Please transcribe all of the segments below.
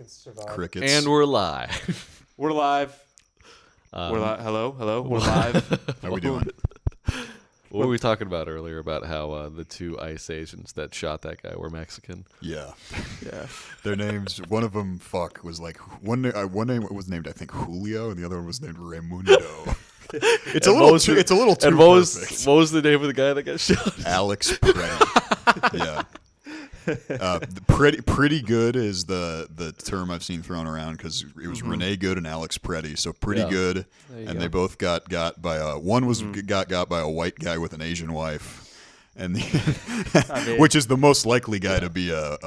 can survive. Crickets. And we're live. We're live. We're live. Hello. We're live. How we doing? What were we talking about earlier about how the two ICE agents that shot that guy were Mexican? Yeah. Yeah. Their names, one of them, was like, one name was named, I think, Julio, and the other one was named Raimundo. It's a little too And perfect. what was the name of the guy that got shot? Alex Pretty. Yeah. Pretty good is the term I've seen thrown around because it was Renee Good and Alex Pretty. So pretty good, and they both got by one was got by a white guy with an Asian wife, and which is the most likely guy to be a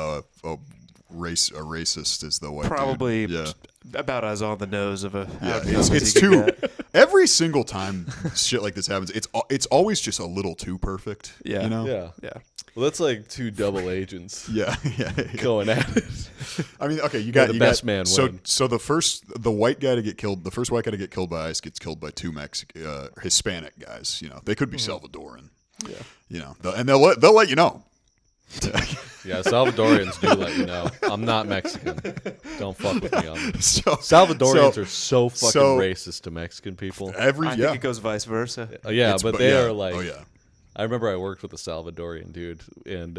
racist is the white Probably dude. about as on the nose of a. Yeah, outcome as it's you can too. get. Every single time shit like this happens, it's always just a little too perfect. Yeah. You know? Yeah. Well, that's like two double agents Yeah. going at it. I mean, okay, you got the best man So win. so the first white guy to get killed by ICE gets killed by two Hispanic guys. You know, they could be Salvadoran. Yeah. You know, they'll let you know. Yeah, Salvadorians do let you know. I'm not Mexican. Don't fuck with me on this. So Salvadorians are so fucking so- racist to Mexican people. I yeah. think it goes vice versa. Yeah, It's- but they yeah. are like. Oh yeah. I remember I worked with a Salvadorian dude, and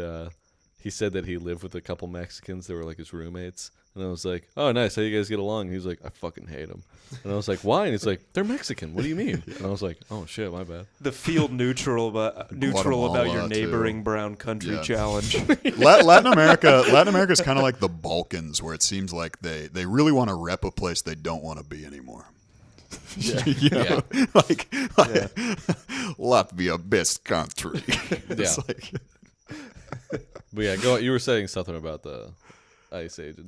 he said that he lived with a couple Mexicans that were like his roommates. And I was like, "Oh, nice. How you guys get along?" And he's like, "I fucking hate them." And I was like, "Why?" And he's like, "They're Mexican. What do you mean?" And I was like, "Oh shit, my bad." The field neutral about your Guatemala, neighboring too. brown country Yeah. challenge. Latin America is kind of like the Balkans, where it seems like they really want to rep a place they don't want to be anymore. Yeah. You know? Like Latvia, best country. It's Yeah. like, But yeah, go. You were saying something about the ICE agents.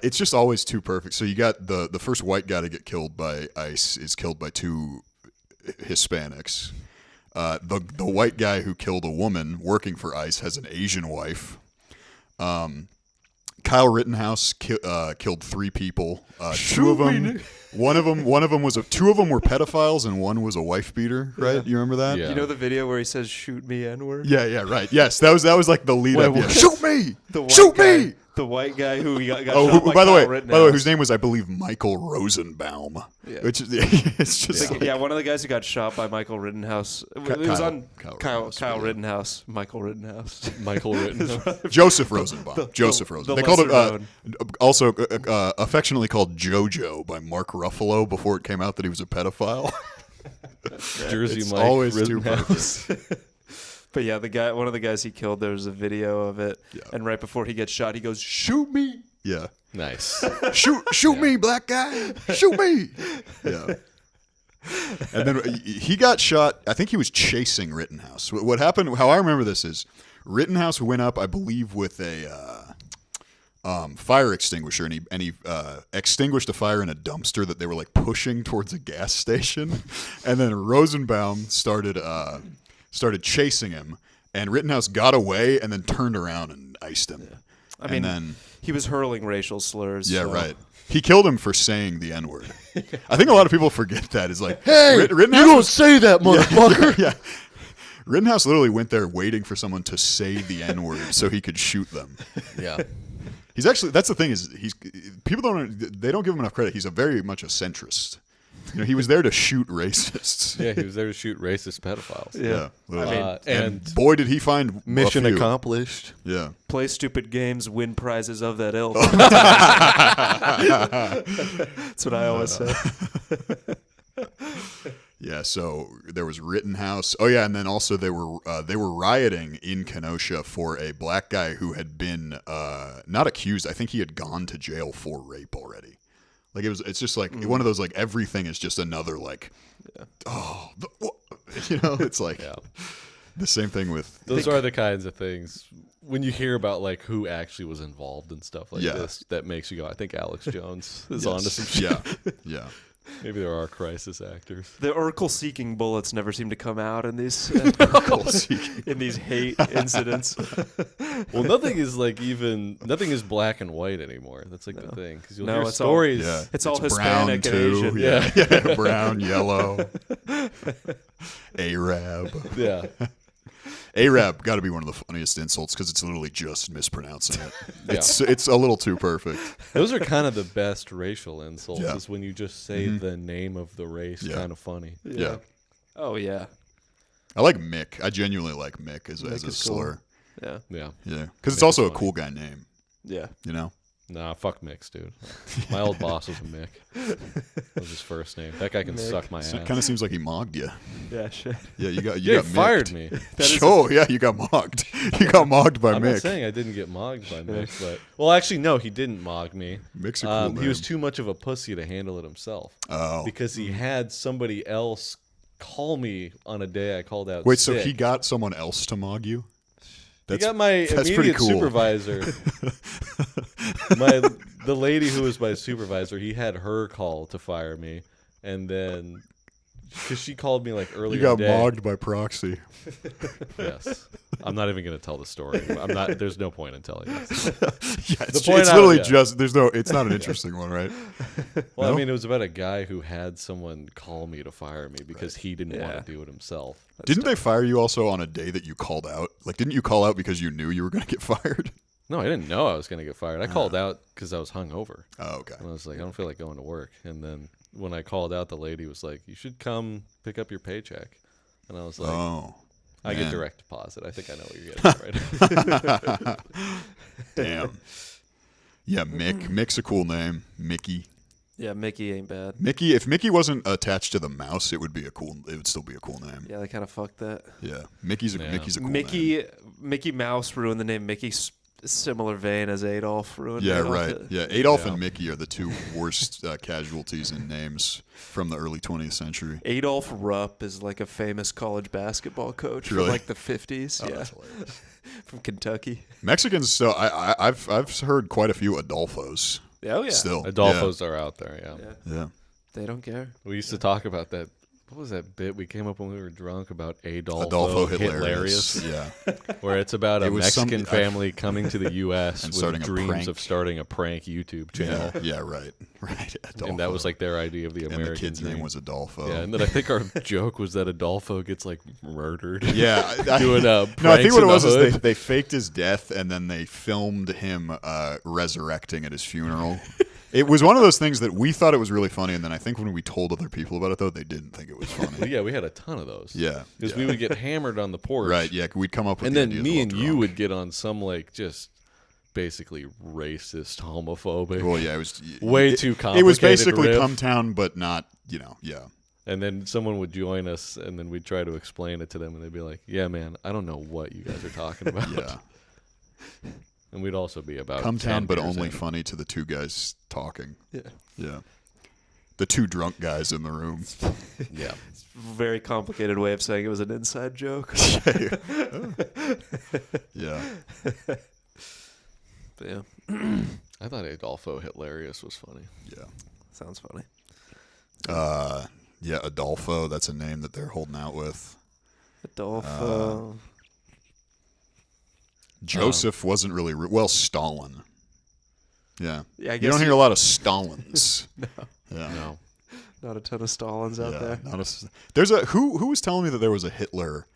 it's just always too perfect. So you got the first white guy to get killed by ICE is killed by two Hispanics. The white guy who killed a woman working for ICE has an Asian wife. Kyle Rittenhouse killed three people. Two of them were pedophiles and one was a wife beater. Right? Yeah. You remember that? Yeah. You know the video where he says "shoot me, N-word"? Yeah. Right. Yes. That was like the lead up. Wait, Yeah. what? Shoot me. The white Shoot guy, me. The white guy who got Oh, shot by by the Kyle way, Rittenhouse. whose name was, I believe, Michael Rosenbaum. Yeah. Which is, it's just like, Yeah, one of the guys who got shot by Michael Rittenhouse. It was Kyle- on Kyle Kyle Rittenhouse, yeah. Rittenhouse. Michael Rittenhouse. Michael Rittenhouse. Joseph Rosenbaum. Joseph Rosenbaum. They called lesser it also affectionately called JoJo by Mark Ruffalo before it came out that he was a pedophile. Jersey It's Mike. always too Rittenhouse. But yeah, one of the guys he killed, there was a video of it, Yeah. and right before he gets shot, he goes, "Shoot me!" Yeah. Nice. Shoot me, black guy. Shoot me. Yeah. And then he got shot. I think he was chasing Rittenhouse. What happened, how I remember this is Rittenhouse went up, I believe, with a fire extinguisher, and he extinguished a fire in a dumpster that they were like pushing towards a gas station. And then Rosenbaum started chasing him, and Rittenhouse got away and then turned around and iced him. I mean, then he was hurling racial slurs. yeah, so- right. He killed him for saying the N-word. I think a lot of people forget that. It's like, hey, Rittenhouse you don't say that, motherfucker. yeah. Rittenhouse literally went there waiting for someone to say the N-word so he could shoot them. Yeah. He's actually, that's the thing is, people don't give him enough credit. He's very much a centrist. You know, he was there to shoot racists. Yeah, he was there to shoot racist pedophiles. Yeah. literally. And boy, did he find mission a few. accomplished. Yeah. Play stupid games, win prizes of that ilk. That's what I always say. Yeah, so there was Rittenhouse. Oh yeah, and then also they were rioting in Kenosha for a black guy who had been not accused. I think he had gone to jail for rape already. Like it's just like one of those like everything is just another like it's like the same thing with Those are the kinds of things when you hear about like who actually was involved and stuff like this that makes you go, I think Alex Jones is onto some shit. Yeah. Maybe there are crisis actors. The Urkel-seeking bullets never seem to come out in these in these hate incidents. Well, nothing is black and white anymore. That's like the thing because you'll hear it's all- stories. Yeah. It's all brown Hispanic and too. Asian. Yeah. Brown, yellow, Arab. Yeah. Arab got to be one of the funniest insults because it's literally just mispronouncing it. It's a little too perfect. Those are kind of the best racial insults. Yeah. Is when you just say the name of the race. Yeah. Kind of funny. Yeah. Oh yeah. I like Mick. I genuinely like Mick as a is cool. slur. Yeah. Yeah. Yeah, because it's Mick also is a cool guy name. Yeah. You know. Nah, fuck Mix, dude. My old boss was a Mick. That was his first name. That guy can Mick. suck my ass. So it kind of seems like he mogged you. Yeah. Shit. Yeah, you got Yeah, got he fired micked. me. Sure, yeah, you got mogged. You got mogged by I'm Mick. not saying I didn't get mogged by Mick, but well, actually, no, he didn't mog me. Mick's a cool name. He was too much of a pussy to handle it himself. Oh. Because he had somebody else call me on a day I called out. Wait, sick. so he got someone else to mog you? He got my pretty immediate cool. supervisor. The lady who was my supervisor, he had her call to fire me, and then because she called me like earlier. You got in the day. mogged by proxy. Yes, I'm not even going to tell the story. I'm not. There's no point in telling this. Yeah, it's point out- literally yeah. just there's no. It's not an interesting one, right? Well, No? I mean, it was about a guy who had someone call me to fire me because he didn't Yeah. want to do it himself. Didn't they fire you also on a day that you called out? Like, didn't you call out because you knew you were going to get fired? No, I didn't know I was going to get fired. I called out because I was hungover. Oh, okay. And I was like, I don't feel like going to work. And then when I called out, the lady was like, you should come pick up your paycheck. And I was like, Oh, I man. get direct deposit. I think I know what you're getting at right. Damn. Yeah, Mick. Mick's a cool name. Mickey. Yeah. Mickey ain't bad. Mickey. If Mickey wasn't attached to the mouse, it would still be a cool name. Yeah. They kind of fucked that. Yeah. Mickey's a Yeah. cool name. Mickey Mouse ruined the name Mickey. Similar vein as Adolf ruined. Yeah, Adolf. right. Yeah, Adolf Yeah. and Mickey are the two worst casualties in names from the early 20th century. Adolf Rupp is like a famous college basketball coach Really? from like the 50s. Oh, yeah, that's hilarious. from Kentucky. Mexicans, so I've heard quite a few Adolfos. Oh yeah. Still, Adolfos are out there, yeah. Yeah. Yeah. They don't care. We used to talk about that. What was that bit we came up when we were drunk about Adolfo Hilarious? Yeah. Where it's about a It was Mexican some- family coming to the U.S. And with starting a dreams prank. of starting a prank YouTube channel. Yeah. Right. Right. Adolfo. And that was like their idea of the and American the kid's dream. name was Adolfo. Yeah, and then I think our joke was that Adolfo gets like murdered. Yeah, Doing no, I think pranks what it in the was is hood. they faked his death and then they filmed him resurrecting at his funeral. It was one of those things that we thought it was really funny, and then I think when we told other people about it, though, they didn't think it was Well, funny. yeah, we had a ton of those. Yeah, Because yeah. we would get hammered on the porch. Right? Yeah, we'd come up with And the then ideas me while and you drunk. would get on some like just basically racist, homophobic. Well, yeah, it was Way too It was complicated basically riff. Come Town, but not, yeah. And then someone would join us, and then we'd try to explain it to them, and they'd be like, "Yeah, man, I don't know what you guys are talking about." Yeah. And we'd also be about Come 10 Town, but beers only in. funny to the two guys talking. Yeah. Yeah. The two drunk guys in the room. Yeah. Very complicated way of saying it was an inside joke. Yeah. But yeah, I thought Adolfo Hilarious was funny. Yeah. sounds funny. Yeah, Adolfo, that's a name that they're holding out with. Adolfo. Joseph wasn't really well, Stalin. Yeah. Yeah, I You guess don't hear a lot of Stalins. Yeah. No. not a ton of Stalins out there. There's a who was telling me that there was a Hitler.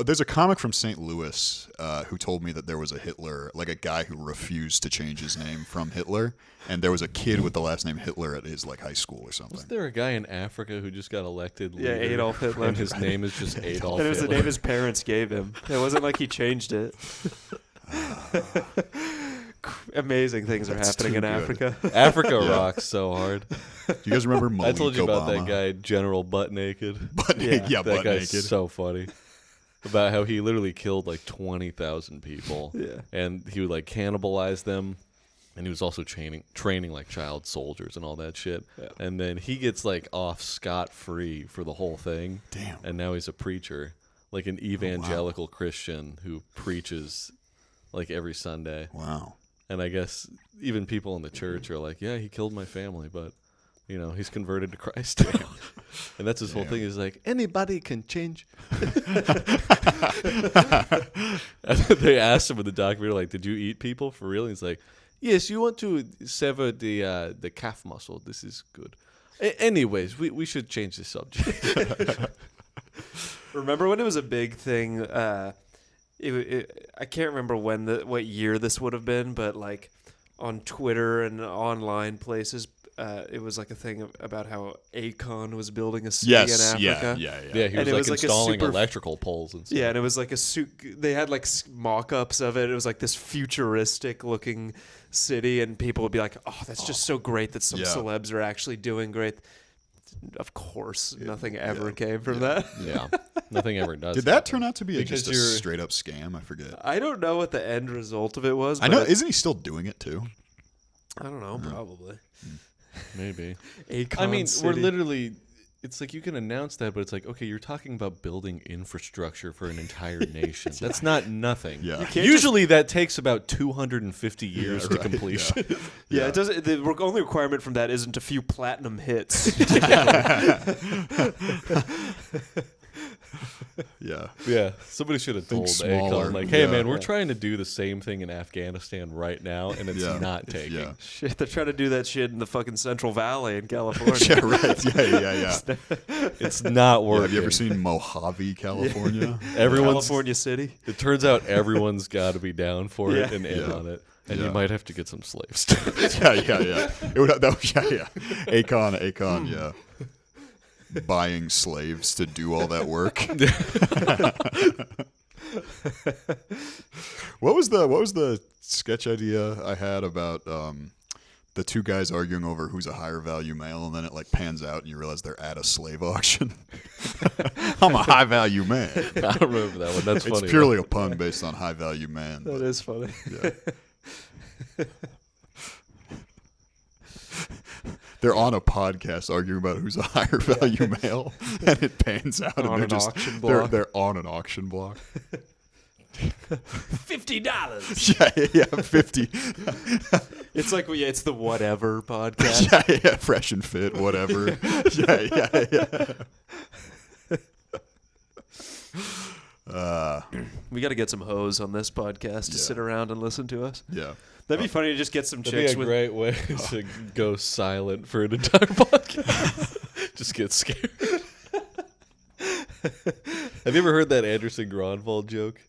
There's a comic from St. Louis who told me that there was a Hitler, like a guy who refused to change his name from Hitler, and there was a kid with the last name Hitler at his like high school or something. Was there a guy in Africa who just got elected Yeah, leader, Adolf Hitler. and his name is just Adolf And it was the Hitler? name his parents gave him. It wasn't like he changed it. Amazing things are That's happening in too good. Africa. Africa Yeah. rocks so hard. Do you guys remember Malik I told you about Obama? that guy, General Butt Naked. Butt naked, yeah, that butt guy's naked. so funny. About how he literally killed like 20,000 people. Yeah. And he would like cannibalize them. And he was also training like child soldiers and all that shit. Yeah. And then he gets like off scot-free for the whole thing. Damn. And now he's a preacher, like an evangelical Christian who preaches like every Sunday. Wow. And I guess even people in the church are like, yeah, he killed my family, but, you know, he's converted to Christ now. And that's his whole thing. He's like, anybody can change. And they asked him in the documentary, like, did you eat people for real? And he's like, yes, you want to sever the calf muscle. This is good. Anyways, we should change the subject. Remember when it was a big thing? I can't remember what year this would have been, but like on Twitter and online places, it was like a thing about how Akon was building a city in Africa. Yeah, he And was it like was like a installing super- electrical poles and stuff. Yeah, and it was like they had like mock-ups of it. It was like this futuristic looking city, and people would be like, "Oh, that's just so great that some celebs are actually doing great." Of course, nothing ever came from that. Yeah, nothing ever does. Did that turn out to be Because just a you're- straight up scam? I forget. I don't know what the end result of it was. I but know. Isn't he still doing it too? I don't know. Probably. Maybe. Akon I mean, City. we're literally. It's like you can announce that, but it's like, okay, you're talking about building infrastructure for an entire nation. That's not nothing. Yeah. You can't Usually that takes about 250 years to right, completion. Yeah, it doesn't. The only requirement from that isn't a few platinum hits. Yeah. Yeah, somebody should have Think told smaller. Akon, like, hey, Yeah. man, we're trying to do the same thing in Afghanistan right now, and it's not taking. Yeah. Shit, they're trying to do that shit in the fucking Central Valley in California. Yeah. Right. Yeah. It's not Yeah. working. Have you ever seen Mojave, California? Everyone's, California City. it turns out everyone's got to be down for it Yeah. and in Yeah. on it. And Yeah. you might have to get some slaves. Yeah. It would, yeah. Akon, yeah. Buying slaves to do all that work. What was the sketch idea I had about the two guys arguing over who's a higher value male, and then it like pans out and you realize they're at a slave auction? I'm a high value man. I don't remember that one. That's funny. It's purely a pun based on high value man. That but, is funny. yeah. They're on a podcast arguing about who's a higher value male, and it pans out, and On they're an just auction block. they're on an auction block. $50. Yeah, 50. It's like it's the whatever podcast. Yeah, fresh and fit, whatever. Yeah. We got to get some hoes on this podcast to Yeah. sit around and listen to us. Yeah. That'd be funny to just get some That'd chicks be a with. great way to go silent for an entire podcast. Just get scared. Have you ever heard that Anderson Gronwald joke?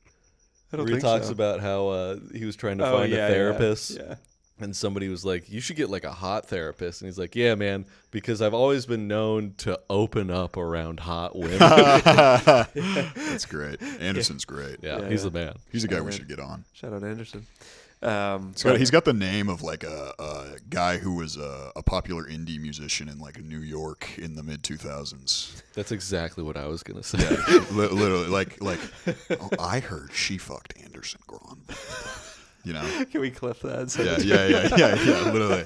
I don't Where he think talks so. about how he was trying to Oh, find yeah, a therapist. Yeah. And somebody was like, you should get like a hot therapist. And he's like, yeah, man, because I've always been known to open up around hot women. That's great. Anderson's great. Yeah, he's the man. He's a guy we man. should get on. Shout out Anderson. He's got the name of like a guy who was a popular indie musician in like New York in the mid 2000s. That's exactly what I was going to say. Literally, like oh, I heard she fucked Anderson Gron. You know? Can we clip that? Yeah, literally.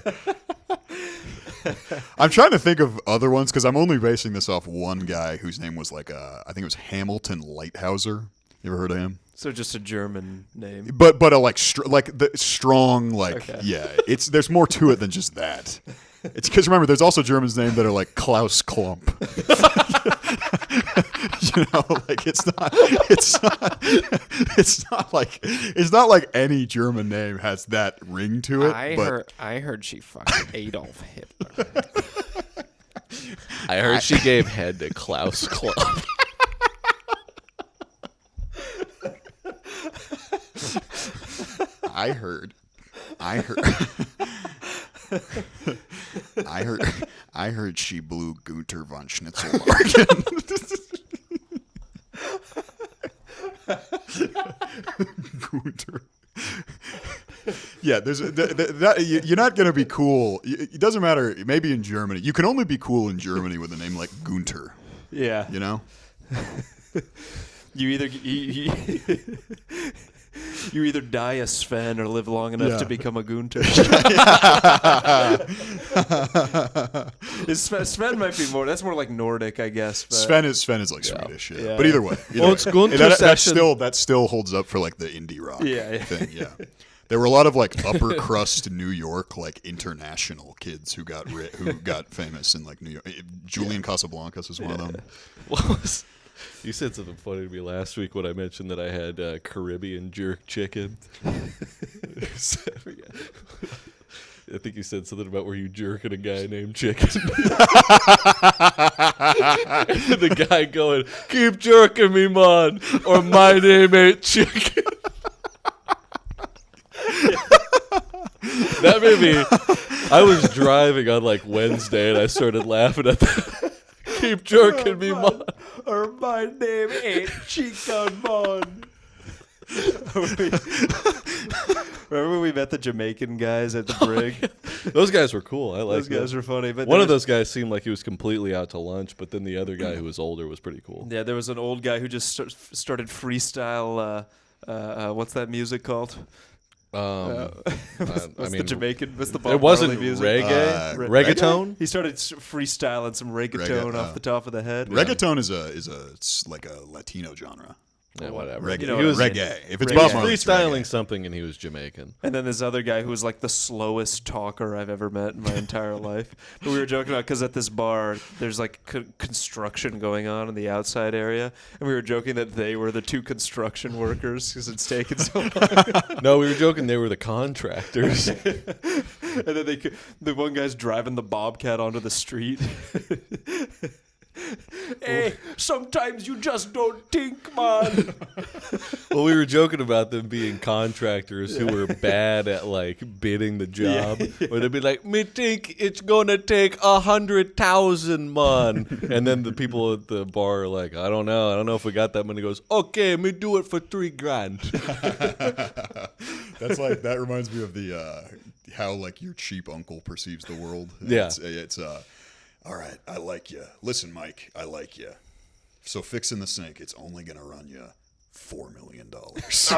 I'm trying to think of other ones because I'm only basing this off one guy whose name was like I think it was Hamilton Lighthouser. You ever heard of him? So just a German name. But a like the strong like Okay. yeah. There's more to it than just that. It's because remember there's also Germans named that are like Klaus Klump. You know, like it's not like any German name has that ring to it. I heard she fucked Adolf Hitler. I heard she gave head to Klaus Club. I heard she blew Gunther von Schnitzelmarken. Gunther. Yeah, you're not gonna be cool. It doesn't matter. Maybe in Germany, you can only be cool in Germany with a name like Gunther. Yeah. You know. You either you either die a Sven or live long enough to become a Gunther. Sven might be more. That's more like Nordic, I guess. But Sven is like Swedish, yeah. Yeah. But either way, It's Gunther that still holds up for like the indie rock Yeah. thing. Yeah, there were a lot of like upper crust New York like international kids who got famous in like New York. Julian Casablancas is one of them. You said something funny to me last week when I mentioned that I had Caribbean jerk chicken. I think you said something about where you jerking a guy named Chicken. The guy going, keep jerking me, man, or my name ain't Chicken. That made me. I was driving on like Wednesday and I started laughing at that. Keep jerking me, man. Or my name ain't Chicken, man. Remember when we met the Jamaican guys at the brig? Those guys were cool. I like Those guys were funny. But one of those guys seemed like he was completely out to lunch, but then the other guy who was older was pretty cool. Yeah, there was an old guy who just started freestyle. What's that music called? The Jamaican? What's the Bob it wasn't Marley music? reggae, reggaeton. He started freestyling some reggaeton off the top of the head. Reggaeton it's like a Latino genre. Yeah, whatever. Reggae. You know He was what I mean. reggae. If it's Reggae. Bob He Marley, was it's freestyling reggae. something, and he was Jamaican. And then this other guy who was like the slowest talker I've ever met in my entire life. But we were joking about because at this bar, there's like construction going on in the outside area. And we were joking that they were the two construction workers because it's taken so long. No, we were joking they were the contractors. And then the one guy's driving the Bobcat onto the street. Hey, sometimes you just don't think, man. Well, we were joking about them being contractors who were bad at like bidding the job. Or they'd be like, me think it's gonna take 100,000, man. And then the people at the bar are like, I don't know if we got that many. Goes, okay, me do it for $3,000. That's like that reminds me of the how like your cheap uncle perceives the world. Yeah. It's all right, I like you. Listen, Mike, I like you. So fixing the sink, it's only gonna run you $4 million. That's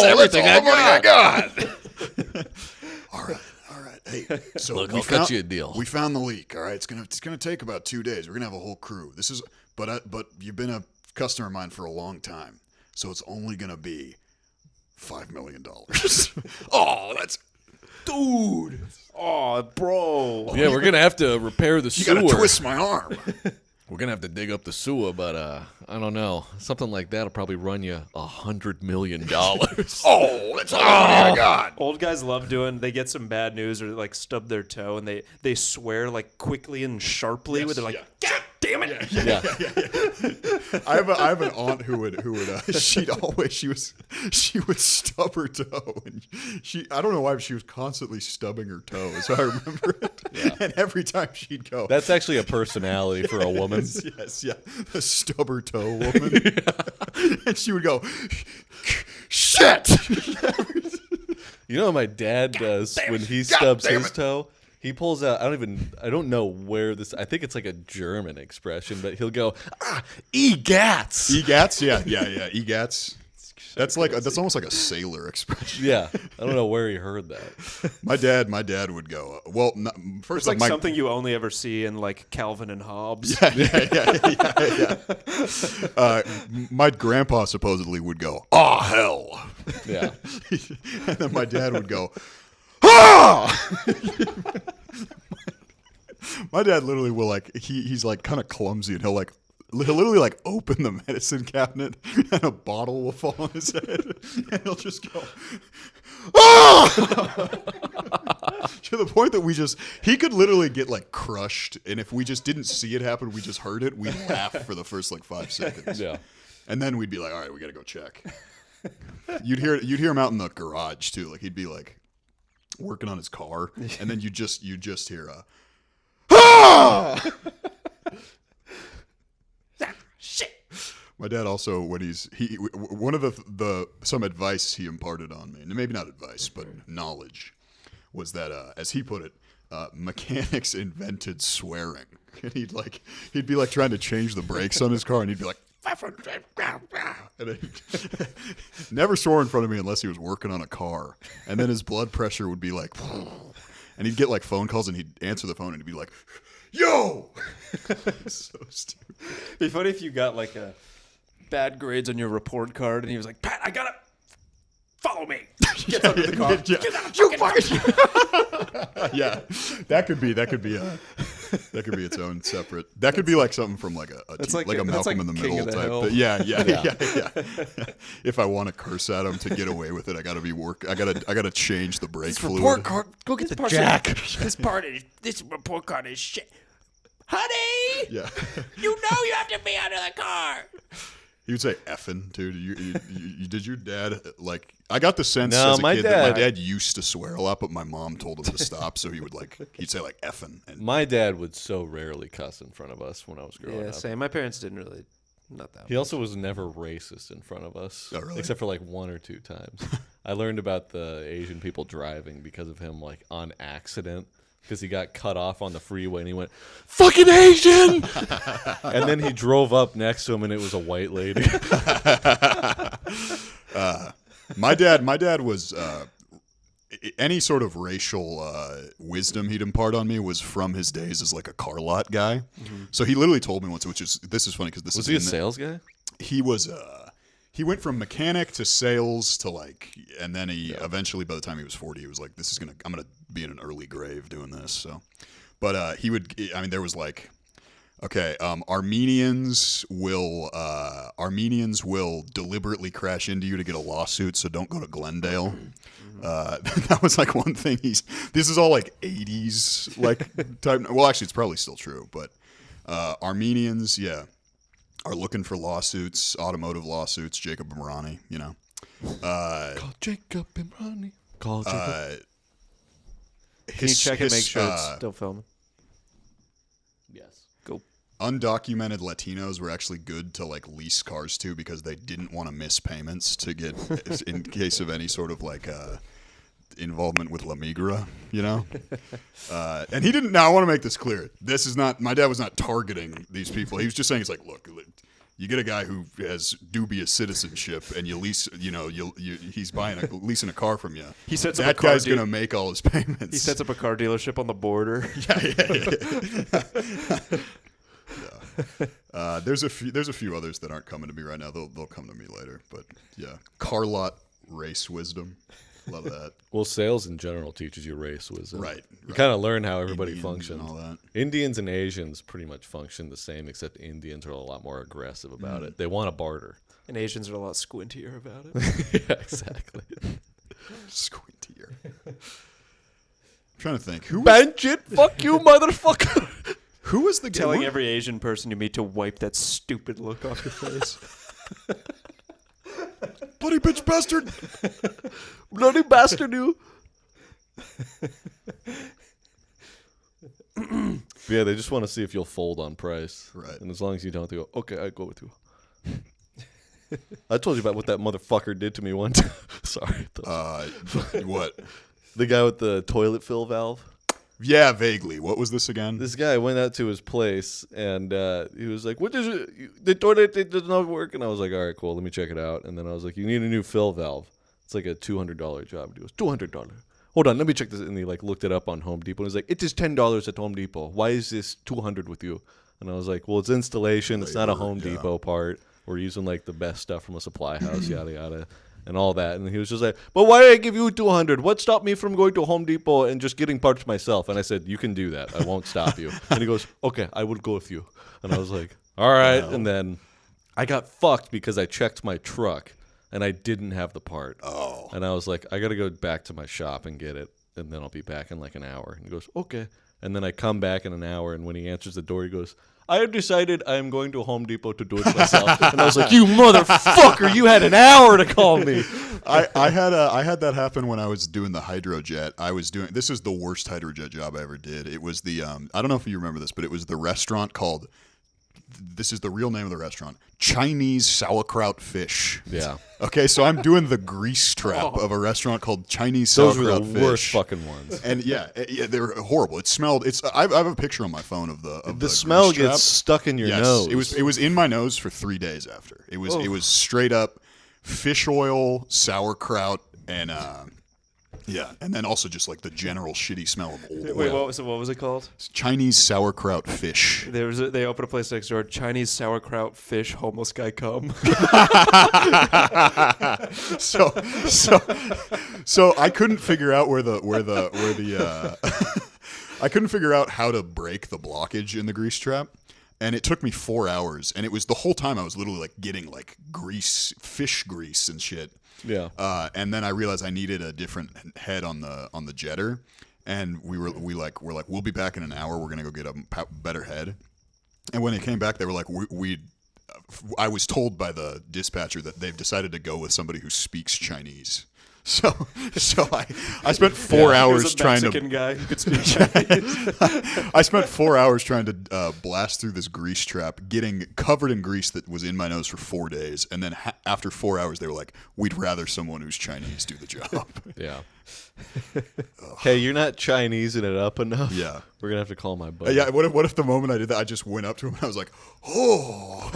everything I got. All right. Hey, so Look, we I'll cut you a deal. We found the leak. All right, it's gonna take about 2 days. We're gonna have a whole crew. But you've been a customer of mine for a long time, so it's only gonna be $5 million. Oh, that's. Dude. Oh, bro. Yeah, we're gonna have to repair the You sewer. gotta twist my arm. We're gonna have to dig up the sewer, but I don't know. Something like that'll probably run you $100 million. Oh, that's all the money I got. Old guys love doing. They get some bad news or like stub their toe and they swear like quickly and sharply. Where they're like, God damn it! Yeah. I have an aunt who would she would stub her toe, and I don't know why, but she was constantly stubbing her toe, so I remember it. Yeah. And every time she'd go, That's actually a personality for a woman. yes, the stubber toe woman, and she would go, shit. You know what my dad does when he stubs his toe? He pulls out, I don't know where this, I think it's like a German expression, but he'll go, egats. Egats, yeah, egats. That's almost like a sailor expression. Yeah, I don't know where he heard that. My dad would go, first It's like something you only ever see in like Calvin and Hobbes. Yeah. My grandpa supposedly would go, "Ah, hell." Yeah. And then my dad would go, "Ah!" My dad literally will he's like kind of clumsy, and he'll literally like open the medicine cabinet and a bottle will fall on his head and he'll just go, "Ah!" To the point that he could literally get like crushed, and if we just didn't see it happen, we just heard it, we'd laugh for the first like 5 seconds. Yeah. And then we'd be like, all right, we gotta go check. You'd hear him out in the garage too. Like he'd be like working on his car, and then you just hear "Ah!" Shit. My dad also, when one of the some advice he imparted on me, and maybe not advice, but knowledge, was that as he put it, mechanics invented swearing. And he'd be like trying to change the brakes on his car, and he'd be like, and he never swore in front of me unless he was working on a car. And then his blood pressure would be like, and he'd get like phone calls, and he'd answer the phone, and he'd be like, "Yo!" So stupid. It'd be funny if you got like a bad grades on your report card, and he was like, "Pat, I gotta follow me." Gets out of the car. Yeah. Get out of the fucking car. Yeah, that could be a That could be its own separate. That could be like something from like a Malcolm in the King Middle of the type. Hill. Yeah. If I want to curse at him to get away with it, I gotta be I gotta change the brake fluid. Go get the jack. This report card is shit. Honey, Yeah. you know you have to be under the car. He would say effing, dude. You did your dad like? I got the sense No, as a my kid that my dad- dad used to swear a lot, but my mom told him to stop, so he'd say like effing. And My dad would so rarely cuss in front of us when I was growing Yeah, up. same. My parents didn't really, not that. He also was never racist in front of us, Oh, really? except for like 1 or 2 times. I learned about the Asian people driving because of him, like on accident, because he got cut off on the freeway and he went, "Fucking Asian!" And then he drove up next to him and it was a white lady. My dad was any sort of racial wisdom he'd impart on me was from his days as like a car lot guy. So he literally told me once, this is funny because this Was is he a sales guy? He was he went from mechanic to sales to like, and then he eventually, by the time he was 40, he was like, I'm gonna be in an early grave doing this. So, but there was like, okay, Armenians will deliberately crash into you to get a lawsuit, so don't go to Glendale. That was like one thing. This is all like 80s like type. Well, actually, it's probably still true, but Armenians, are looking for lawsuits, automotive lawsuits. Jacob and Ronnie, Call Jacob and Ronnie. Call Jacob. Can you check and make sure it's still filming? Yes. Go. Undocumented Latinos were actually good to like lease cars to because they didn't want to miss payments to get in case of any sort of like involvement with La Migra, and he didn't. Now I want to make this clear. This is not. My dad was not targeting these people. He was just saying, it's like, look, you get a guy who has dubious citizenship and you lease, he's leasing a car from you. He sets up that a car guy's going to make all his payments. He sets up a car dealership on the border. There's a few others that aren't coming to me right now. They'll come to me later. But yeah, car lot race wisdom. Love that. Well, sales in general teaches you race wisdom. Right. You kind of learn how everybody Indians functions. and all that. Indians and Asians pretty much function the same, except Indians are a lot more aggressive about it. They want to barter. And Asians are a lot squintier about it. Yeah, exactly. Squintier. I'm trying to think. Bench it! Fuck you, motherfucker! Who was the Telling guy? every Asian person you meet to wipe that stupid look off your face. Bloody bitch bastard! Bloody bastard, you! Yeah, they just want to see if you'll fold on price. Right. And as long as you don't, they go, okay, I go with you. I told you about what that motherfucker did to me one time. Sorry. What? The guy with the toilet fill valve. Yeah, vaguely. What was this again? This guy went out to his place and he was like, "What is it? The toilet it does not work." And I was like, "All right, cool. Let me check it out." And then I was like, "You need a new fill valve. It's like a $200 job." And he goes, $200. Hold on, let me check this. And he like looked it up on Home Depot. And he's like, "It is $10 at Home Depot. Why is this $200 with you?" And I was like, "Well, it's installation. It's not a Home Depot part. We're using like the best stuff from a supply house, yada yada." And all that, and he was just like, "But why did I give you $200? What stopped me from going to Home Depot and just getting parts myself?" And I said, "You can do that. I won't stop you." And he goes, "Okay, I will go with you." And I was like, "All right." And then I got fucked because I checked my truck and I didn't have the part. Oh. And I was like, "I got to go back to my shop and get it, and then I'll be back in like an hour." And he goes, "Okay." And then I come back in an hour, and when he answers the door, he goes, "I have decided I am going to Home Depot to do it myself." And I was like, "You motherfucker, you had an hour to call me." I had that happen when I was doing the hydrojet. This is the worst hydrojet job I ever did. It was the I don't know if you remember this, but it was the restaurant called, this is the real name of the restaurant, Chinese Sauerkraut Fish. Yeah. Okay, so I'm doing the grease trap of a restaurant called Chinese Those Sauerkraut were the Fish. worst fucking ones. And yeah, they were horrible. It smelled. I have a picture on my phone of the smell grease trap. gets stuck in your Yes, nose. it was in my nose for 3 days after. It was straight up fish oil, sauerkraut, and and then also just like the general shitty smell of old Wait, oil. what was it called? Chinese Sauerkraut Fish. They opened a place next door. Chinese sauerkraut fish. Homeless guy come. So I couldn't figure out where the I couldn't figure out how to break the blockage in the grease trap. And it took me 4 hours. And it was the whole time I was literally like getting like fish grease and shit. Yeah. And then I realized I needed a different head on the jetter. And we're like, we'll be back in an hour. We're going to go get a better head. And when it came back, they were like, I was told by the dispatcher that they've decided to go with somebody who speaks Chinese. So I spent 4 hours trying to. Mexican guy who could speak Chinese. I spent 4 hours trying to blast through this grease trap, getting covered in grease that was in my nose for 4 days, and then after 4 hours, they were like, "We'd rather someone who's Chinese do the job." Yeah. Hey, you're not Chinesing it up enough. Yeah, we're gonna have to call my buddy. Yeah. What if the moment I did that, I just went up to him and I was like, "Oh."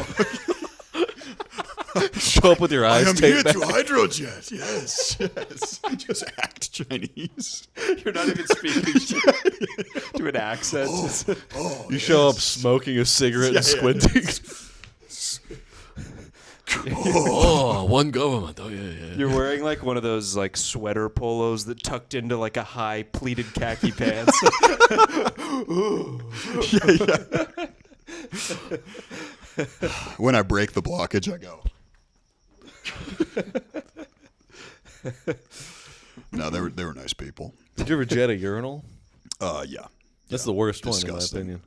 Show up with your eyes I am taped here back. to hydrojet. Yes. Just act Chinese. You're not even speaking to an accent. You show up smoking a cigarette and squinting. Oh, one government. Oh yeah. You're wearing like one of those like sweater polos that tucked into like a high pleated khaki pants. When I break the blockage, I go. No, they were nice people. Did you ever jet a urinal? Yeah. That's the worst Disgusting. one in my opinion.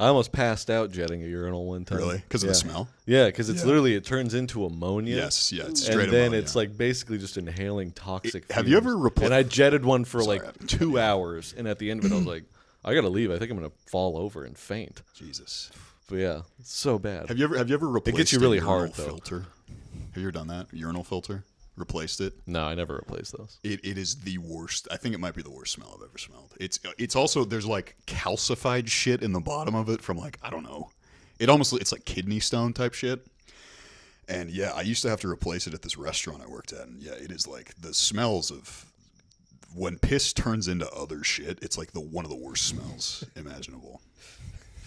I almost passed out jetting a urinal one time. Really? Because of the smell? Yeah, because it's literally, it turns into ammonia. Yes, yeah, it's straight and then ammonia. it's like basically just inhaling toxic Have you fumes. ever replaced? And I jetted one for Sorry, like 2 hours, and at the end of it, I was like, I gotta leave. I think I'm gonna fall over and faint. Jesus. But yeah, it's so bad. Have you ever replaced? It gets you really a urinal hard, though. filter? Have you ever done that? Urinal filter? Replaced it? No, I never replaced those. It is the worst. I think it might be the worst smell I've ever smelled. It's also, there's like calcified shit in the bottom of it from like, I don't know. It's like kidney stone type shit. And yeah, I used to have to replace it at this restaurant I worked at. And yeah, it is like the smells of when piss turns into other shit. It's like one of the worst smells imaginable.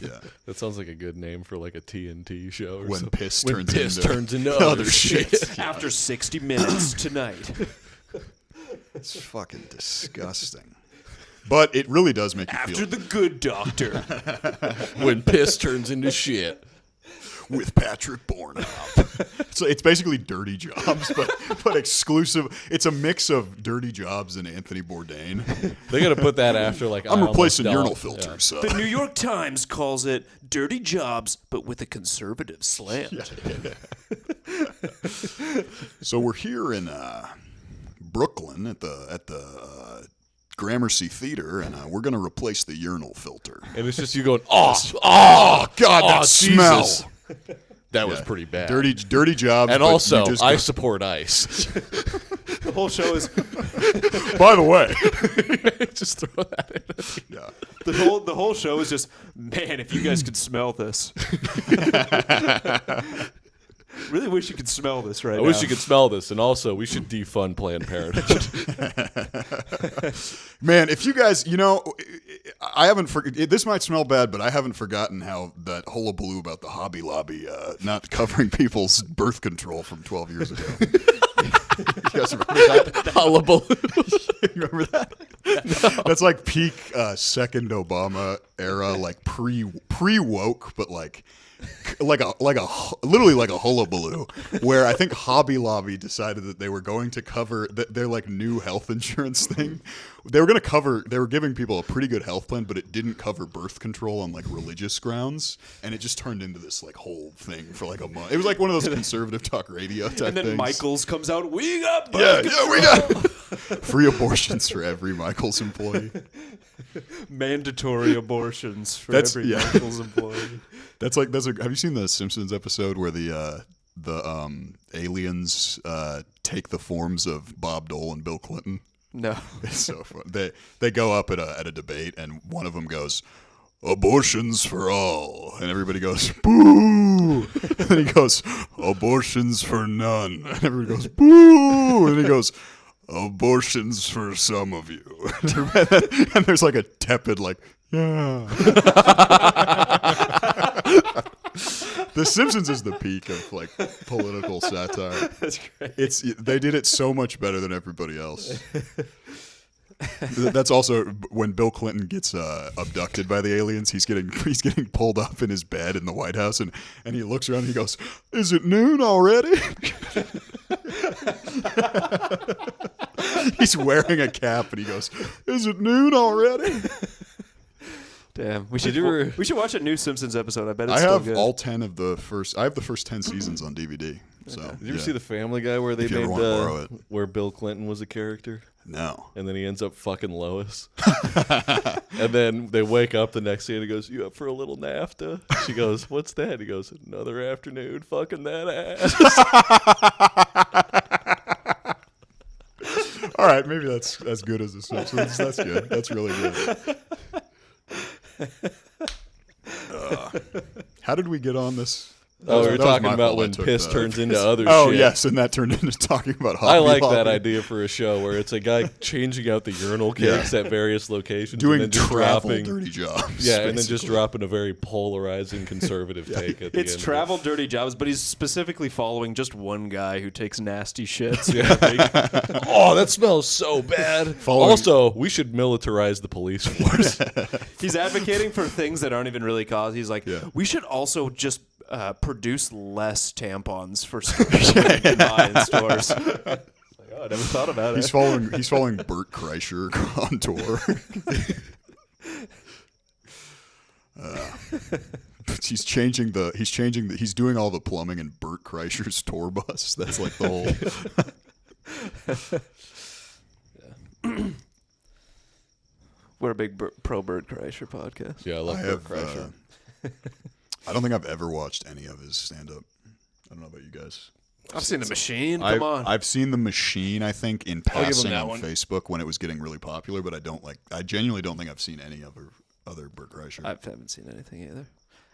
Yeah. That sounds like a good name for like a TNT show. Or When something. piss When turns piss into turns into other shit. After 60 minutes tonight. It's fucking disgusting. But it really does make you After feel the good doctor. When piss turns into shit. with Patrick Bourneau. So it's basically Dirty Jobs, but exclusive. It's a mix of Dirty Jobs and Anthony Bourdain. They got to put that after like I'm I replacing Almost urinal Died. filters. So. The New York Times calls it Dirty Jobs, but with a conservative slant. So we're here in Brooklyn at the Gramercy Theater, and we're going to replace the urinal filter. And it's just you going, Oh, God, that smell. Jesus. That was pretty bad. Dirty Jobs. And but also, you just I go- support ICE. The whole show is By the way, Just throw that in. yeah. the whole show is just, man, if you guys could smell this. Really wish you could smell this right I now. wish you could smell this. And also, we should defund Planned Parenthood. Man, if you guys, I haven't this might smell bad, but I haven't forgotten how that hullabaloo about the Hobby Lobby not covering people's birth control from 12 years ago. You guys remember that? Hullabaloo. You remember that? No. That's like peak second Obama era, like pre woke, but like literally like a hullabaloo, where I think Hobby Lobby decided that they were going to cover their like new health insurance thing. They were giving people a pretty good health plan, but it didn't cover birth control on like religious grounds, and it just turned into this like whole thing for like a month. It was like one of those conservative talk radio type And then things. Michaels comes out, we got birth we got free abortions for every Michaels employee. mandatory abortions for That's- every yeah. Michaels employee. Have you seen the Simpsons episode where the aliens take the forms of Bob Dole and Bill Clinton? No. It's so fun. They go up at a debate, and one of them goes, "Abortions for all," and everybody goes, "Boo!" And then he goes, "Abortions for none," and everybody goes, "Boo!" And he goes, "Abortions for some of you." And there's like a tepid like, yeah. The Simpsons is the peak of like political satire. That's great. They did it so much better than everybody else. That's also when Bill Clinton gets abducted by the aliens. He's getting pulled up in his bed in the White House, and he looks around and he goes, "Is it noon already?" He's wearing a cap and he goes, "Is it noon already?" Damn, we should watch a new Simpsons episode. I bet it's I still have good. all 10 of the first. I have the first 10 seasons on DVD. So Did you ever see the Family Guy where they If you ever made wanna borrow it. where Bill Clinton was a character? No. And then he ends up fucking Lois. And then they wake up the next day and he goes, "You up for a little NAFTA?" She goes, "What's that?" He goes, "Another afternoon fucking that ass." All right, maybe that's as good as The Simpsons. That's good. That's really good. How did we get on this? Oh, we were That was talking my about fault. I when took piss the- turns into other Oh, shit. yes, and that turned into talking about Hobby I like Lobby. that idea for a show where it's a guy changing out the urinal cakes at various locations. Doing and then just travel dropping, dirty jobs. Yeah, and then just basically. dropping a very polarizing conservative take at the It's end. travel dirty jobs, but he's specifically following just one guy who takes nasty shits. Oh, that smells so bad. Also, we should militarize the police force. He's advocating for things that aren't even really caused. He's like, Yeah. we should also just produce less tampons for stores that you can buy in stores. Like, oh, I never thought about He's it. following Bert Kreischer on tour. He's doing all the plumbing in Bert Kreischer's tour bus. That's like the whole. We're a big pro Bert Kreischer podcast. Yeah, I love Bert Kreischer. I don't think I've ever watched any of his stand-up. I don't know about you guys. I've seen The Machine. Come on. I've seen The Machine, I think, in give him passing that on one. Facebook when it was getting really popular, but I genuinely don't think I've seen any other Bert Kreischer. I haven't seen anything either.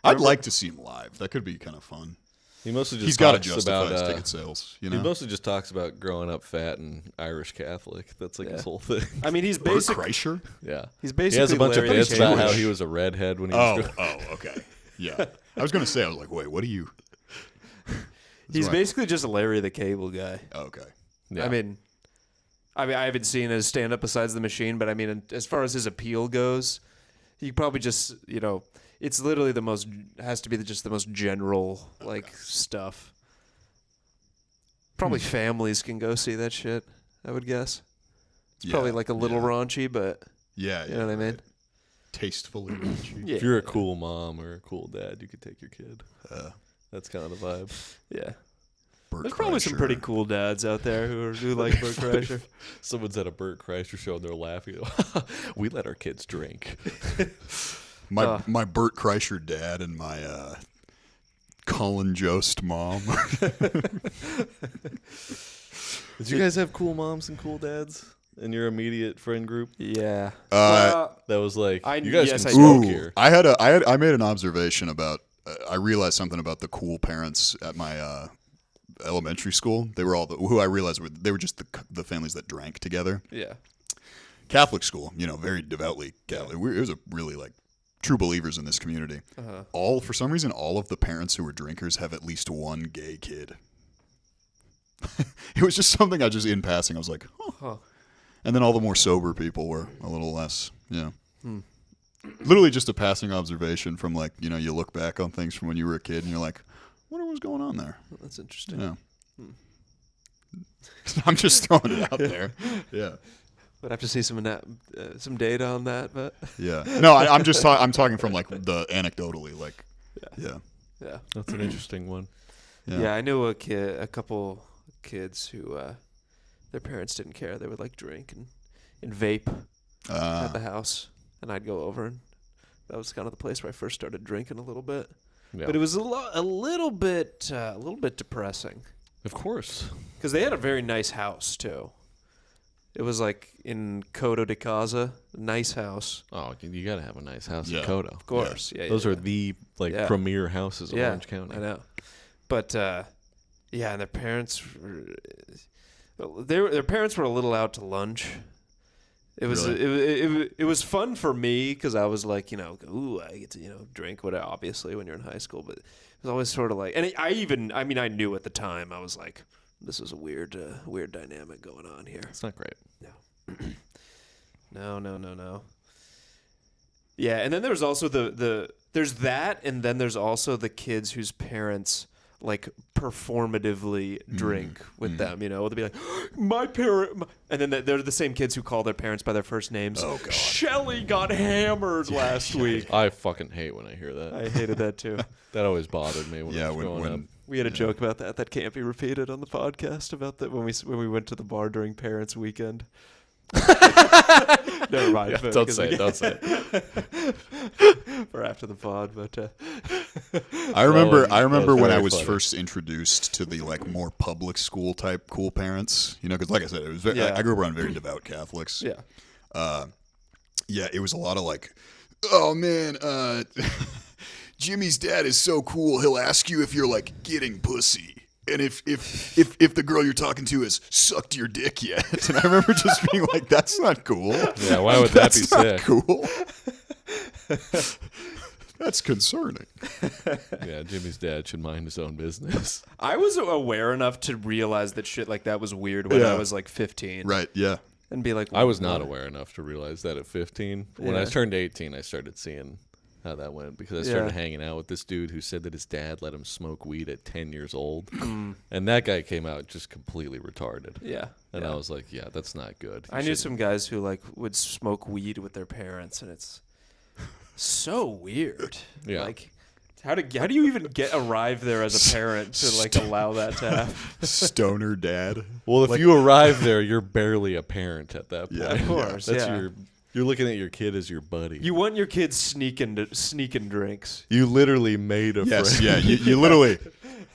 I'd like to see him live. That could be kind of fun. He mostly just He's got to talks justify about his ticket sales, you He know? mostly just talks about growing up fat and Irish Catholic. That's like his whole thing. I mean, he's Bert basically Kreischer? Yeah, he's he basically has a bunch of Larry bits about how Jewish. he was a redhead when he was. Okay. Yeah. I was going to say, I was like, wait, what are you? He's right. basically just Larry the Cable Guy. Okay. Yeah. I mean, I haven't seen his stand up besides The Machine, but I mean, as far as his appeal goes, he probably just, it's literally has to be just the most general stuff. Probably families can go see that shit, I would guess. It's probably like a little raunchy, but Yeah. you know what I mean? right. Tastefully raunchy. Yeah. If you're a cool mom or a cool dad, you could take your kid. That's kind of the vibe. Yeah. Bert There's probably some Kreischer. pretty cool dads out there who like Bert Kreischer. Someone's at a Bert Kreischer show and they're laughing. We let our kids drink. My Bert Kreischer dad and my Colin Jost mom. Did you guys have cool moms and cool dads in your immediate friend group? Yeah. That was like you guys yes, can I smoke do. here. I made an observation about. I realized something about the cool parents at my elementary school. They were all who I realized they were just the families that drank together. Yeah. Catholic school, very devoutly Catholic. It was a really true believers in this community. For some reason, all of the parents who were drinkers have at least one gay kid. It was just something in passing, I was like, huh. And then all the more sober people were a little less, Literally just a passing observation from you look back on things from when you were a kid and you're like, wonder what was going on there. That's interesting. Yeah. I'm just throwing it out there. Yeah. Would have to see some data on that, but Yeah. No, I'm just I'm talking from the anecdotally, yeah. yeah. That's an interesting one. Yeah, I knew a couple kids who their parents didn't care. They would drink and vape at the house, and I'd go over, and that was kind of the place where I first started drinking a little bit. Yeah. But it was a little bit depressing Of course. because they had a very nice house too. It was in Coto de Casa, a nice house. Oh, you got to have a nice house Yeah. in Coto. Of course, yeah. Those are the Yeah. premier houses of Orange County. I know. But and their parents their parents were a little out to lunch. It was it was fun for me because I was I get to drink whatever, obviously when you're in high school, but it was always sort of and I knew at the time I was this is a weird dynamic going on here. It's not great. No. No. Yeah, and then there's also there's that, and then there's also the kids whose parents like performatively drink with them. You know, they'll be like, my parent, and then they're the same kids who call their parents by their first names. Oh God, Shelly got hammered last week. I fucking hate when I hear that. I hated that too. That always bothered me when I was growing up. We had a joke about that can't be repeated on the podcast about that when we went to the bar during Parents' Weekend. Never mind. Yeah, don't say it. For after the pod, but I remember when I was funny. first introduced to the like more public school type cool parents. You know, because like I said, it was I grew up around very devout Catholics. yeah. Yeah, it was a lot of like, oh man, Jimmy's dad is so cool. He'll ask you if you're like getting pussy. And if the girl you're talking to has sucked your dick yet, and I remember just being like, "That's not cool." Yeah, why would that be sick? Cool. That's concerning. Yeah, Jimmy's dad should mind his own business. I was aware enough to realize that shit like that was weird when I was like 15. Right? Yeah. And be like, I was not aware enough to realize that at 15. When I Yeah. turned 18, I started seeing how that went because I started hanging out with this dude who said that his dad let him smoke weed at 10 years old. And that guy came out just completely retarded. Yeah. And I was like, yeah, that's not good. I knew some guys who like would smoke weed with their parents, and it's so weird. Yeah. Like, how do you even arrive there as a parent to like allow that to happen? Stoner dad. Well, if you arrive there, you're barely a parent at that point. Yeah, Of course, That's yeah. You're looking at your kid as your buddy. You want your kids sneaking drinks. You literally made a Yes. friend. Yeah. You literally.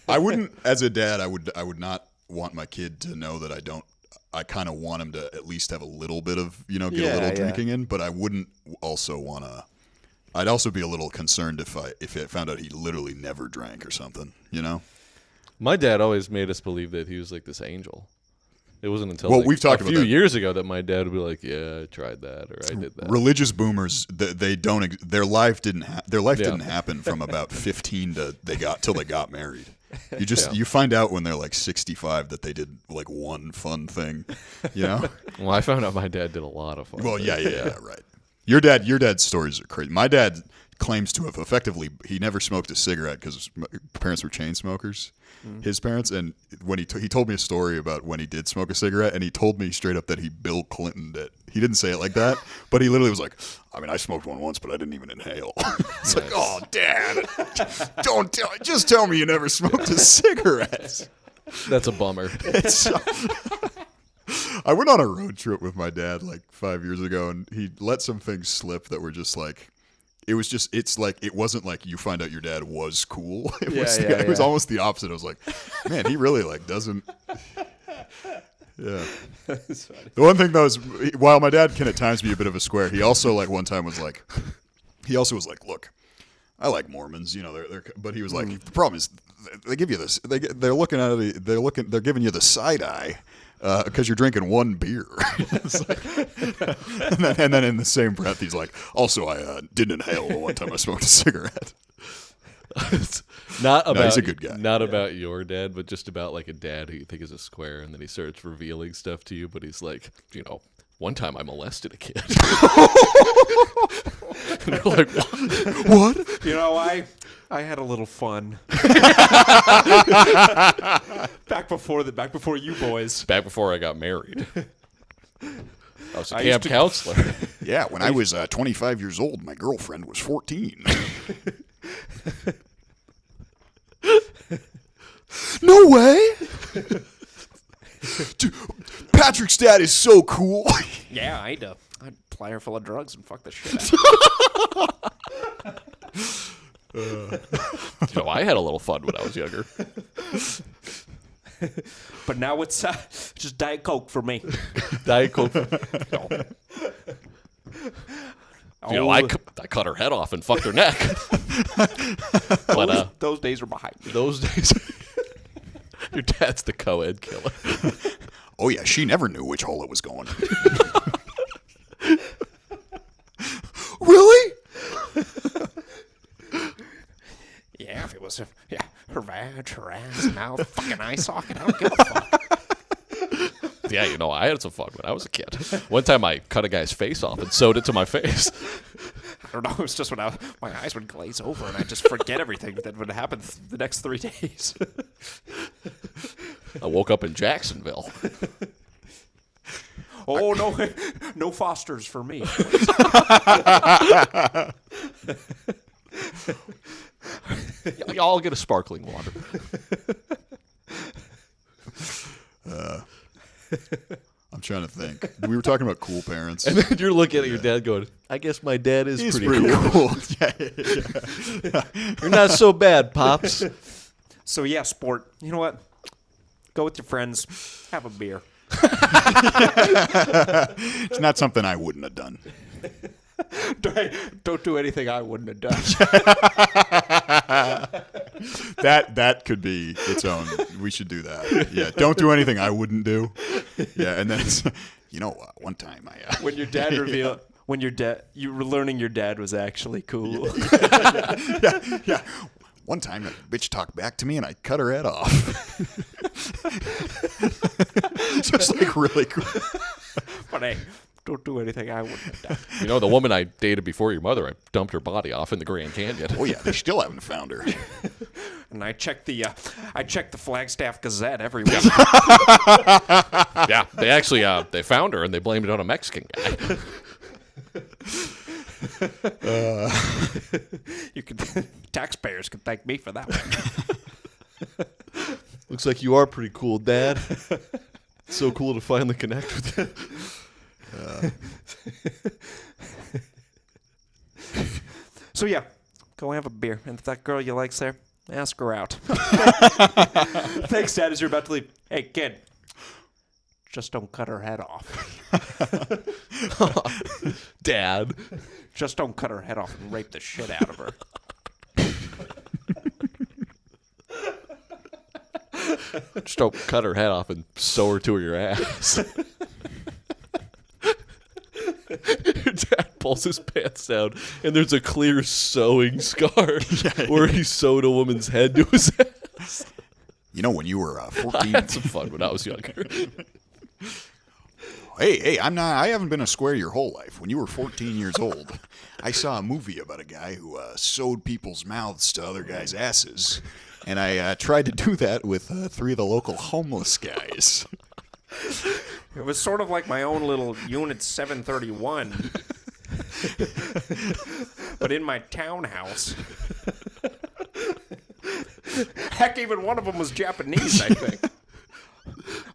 I wouldn't, as a dad, I would not want my kid to know that I don't. I kind of want him to at least have a little bit of, get a little drinking in, but I wouldn't also want to. I'd also be a little concerned if I found out he literally never drank or something, My dad always made us believe that he was like this angel. It wasn't until we've talked a about few that. years ago that my dad would be like, "Yeah, I tried that or I did that." Religious boomers, they don't. Their life didn't happen from about 15 till they got married. You find out when they're like 65 that they did like one fun thing, Well, I found out my dad did a lot of fun. Well, yeah, right. Your dad's stories are crazy. My dad claims to have effectively he never smoked a cigarette because his parents were chain smokers. His parents, and when he told me a story about when he did smoke a cigarette, and he told me straight up that he Bill Clinton'd it. He didn't say it like that, but he literally was like, "I mean, I smoked one once, but I didn't even inhale." It's like, "Oh, Dad, just tell me you never smoked a cigarette." That's a bummer. I went on a road trip with my dad like 5 years ago, and he let some things slip that were just like, it wasn't like you find out your dad was cool. It was almost the opposite. I was like, man, he really like doesn't. Yeah. The one thing though is, while my dad can at times be a bit of a square, he also like one time was like, look, I like Mormons, but he was like, the problem is they give you this, they're looking at it, they're giving you the side eye. Because you're drinking one beer. It's like, and then in the same breath, he's like, also, I didn't inhale the one time I smoked a cigarette. He's a good guy. Not about your dad, but just about like a dad who you think is a square, and then he starts revealing stuff to you, but he's like, one time I molested a kid. And you're like, what? I had a little fun. back before you boys. Back before I got married. I was a I camp used to- counselor. Yeah, when I was 25 years old, my girlfriend was 14. No way! Dude, Patrick's dad is so cool. Yeah, I'd ply her full of drugs and fuck the shit out. I had a little fun when I was younger. But now it's just Diet Coke for me. Diet Coke. I cut her head off and fucked her neck. But those days are behind me. those days, your dad's the co-ed killer. Oh yeah, she never knew which hole it was going. Really? Yeah, if it was her vag, her ass, mouth, fucking eye socket, I don't give a fuck. yeah, I had some fun when I was a kid. One time I cut a guy's face off and sewed it to my face. I don't know. It was just when my eyes would glaze over and I just forget everything that would happen the next 3 days. I woke up in Jacksonville. Oh, no Fosters for me. Y'all get a sparkling water. I'm trying to think. We were talking about cool parents. And then you're looking at your dad going, I guess my dad is He's pretty cool. Yeah. You're not so bad, Pops. So, yeah, sport. You know what? Go with your friends. Have a beer. It's not something I wouldn't have done. Don't do anything I wouldn't have done. That could be its own. We should do that. Yeah, don't do anything I wouldn't do. Yeah, and then it's, one time when your dad revealed you were learning your dad was actually cool. yeah. One time, a bitch talked back to me, and I cut her head off. Just like really cool. But hey, don't do anything I wouldn't have done. The woman I dated before your mother, I dumped her body off in the Grand Canyon. Oh yeah, they still haven't found her. And I checked the Flagstaff Gazette every week. Yeah, they actually they found her and they blamed it on a Mexican guy. Taxpayers can thank me for that one. Looks like you are pretty cool, Dad. It's so cool to finally connect with you. So yeah, go have a beer, and if that girl you like's there, ask her out. Thanks, Dad. As you're about to leave, hey kid, just don't cut her head off. Dad, just don't cut her head off and rape the shit out of her. just don't cut her head off and sew her to your ass. Your dad pulls his pants down, and there's a clear sewing scar where he sewed a woman's head to his ass. When you were 14, I had some fun when I was younger. Hey, I haven't been a square your whole life. When you were 14 years old, I saw a movie about a guy who sewed people's mouths to other guys' asses, and I tried to do that with 3 of the local homeless guys. It was sort of like my own little Unit 731, but in my townhouse. Heck, even one of them was Japanese, I think.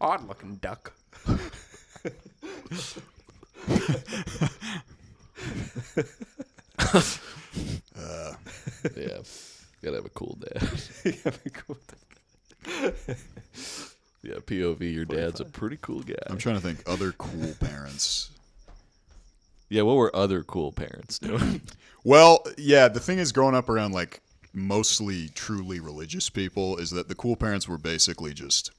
Odd-looking duck. Yeah, gotta have a cool dad. Yeah, POV, your dad's a pretty cool guy. I'm trying to think other cool parents. Yeah, what were other cool parents doing? Well, yeah, the thing is, growing up around like mostly truly religious people, is that the cool parents were basically just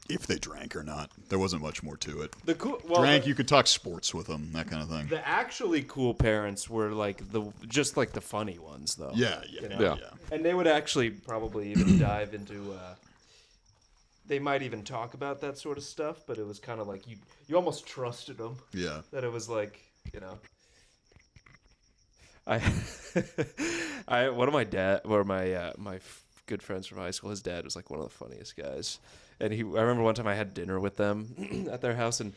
if they drank or not. There wasn't much more to it. Drank, you could talk sports with them, that kind of thing. The actually cool parents were like the funny ones, though. Yeah. And they would actually probably even dive into. They might even talk about that sort of stuff, but it was kind of like you almost trusted them. Yeah. That it was like, one of my good friends from high school, his dad was like one of the funniest guys. And I remember one time I had dinner with them at their house, and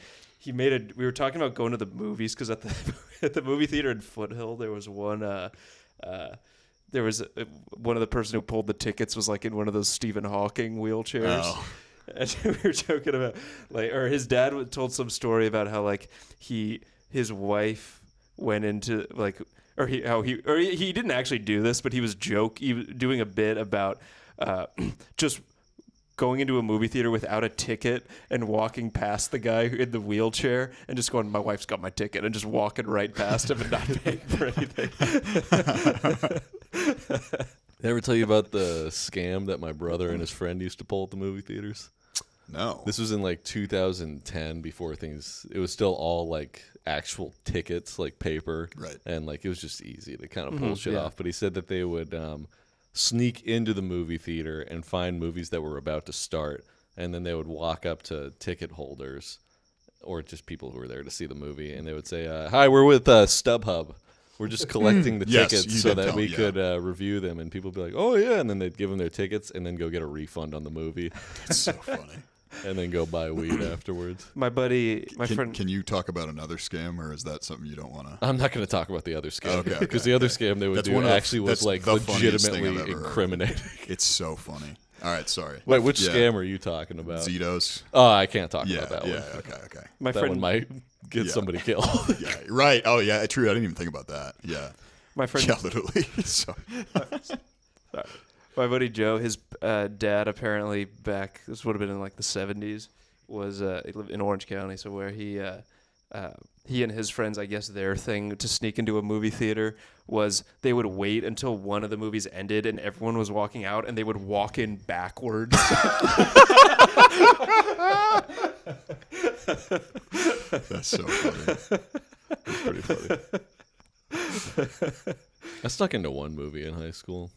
we were talking about going to the movies, because at the movie theater in Foothill, there was one one of the person who pulled the tickets was like in one of those Stephen Hawking wheelchairs. Oh. And we were joking about or his dad told some story about how his wife went into he didn't actually do this, but he was doing a bit about just going into a movie theater without a ticket and walking past the guy in the wheelchair and just going, "My wife's got my ticket," and just walking right past him and not paying for anything. Did I ever tell you about the scam that my brother and his friend used to pull at the movie theaters? No. This was in 2010, before it was still all actual tickets, paper. Right. And it was just easy to kind of pull shit off. But he said that they would sneak into the movie theater and find movies that were about to start and then they would walk up to ticket holders or just people who were there to see the movie, and they would say, "Hi, we're with StubHub. We're just collecting the Yes, tickets you so did that tell we me, could review them." And people would be like, "Oh yeah," and then they'd give them their tickets and then go get a refund on the movie, It's so funny. and then go buy weed afterwards. My buddy, my friend. Can you talk about another scam, or is that something you don't want to? I'm not going to talk about the other scam Okay, because the other scam they would That's do one of the- actually was that's like the funniest thing legitimately I've ever heard. incriminating. It's so funny. All right, sorry. Wait, which Yeah. scam are you talking about? Zetos. Oh, I can't talk Yeah, about that yeah, one. okay. My That friend, one might get Yeah. somebody killed. Yeah, right. Oh, yeah, true. I didn't even think about that. Yeah. my friend, Yeah, literally. So, my buddy Joe, his dad apparently back. This would have been in like the 70s. Was he lived in Orange County, so where he and his friends, I guess their thing to sneak into a movie theater was they would wait until one of the movies ended and everyone was walking out, and they would walk in backwards. that's so funny. It's pretty funny. I snuck into one movie in high school.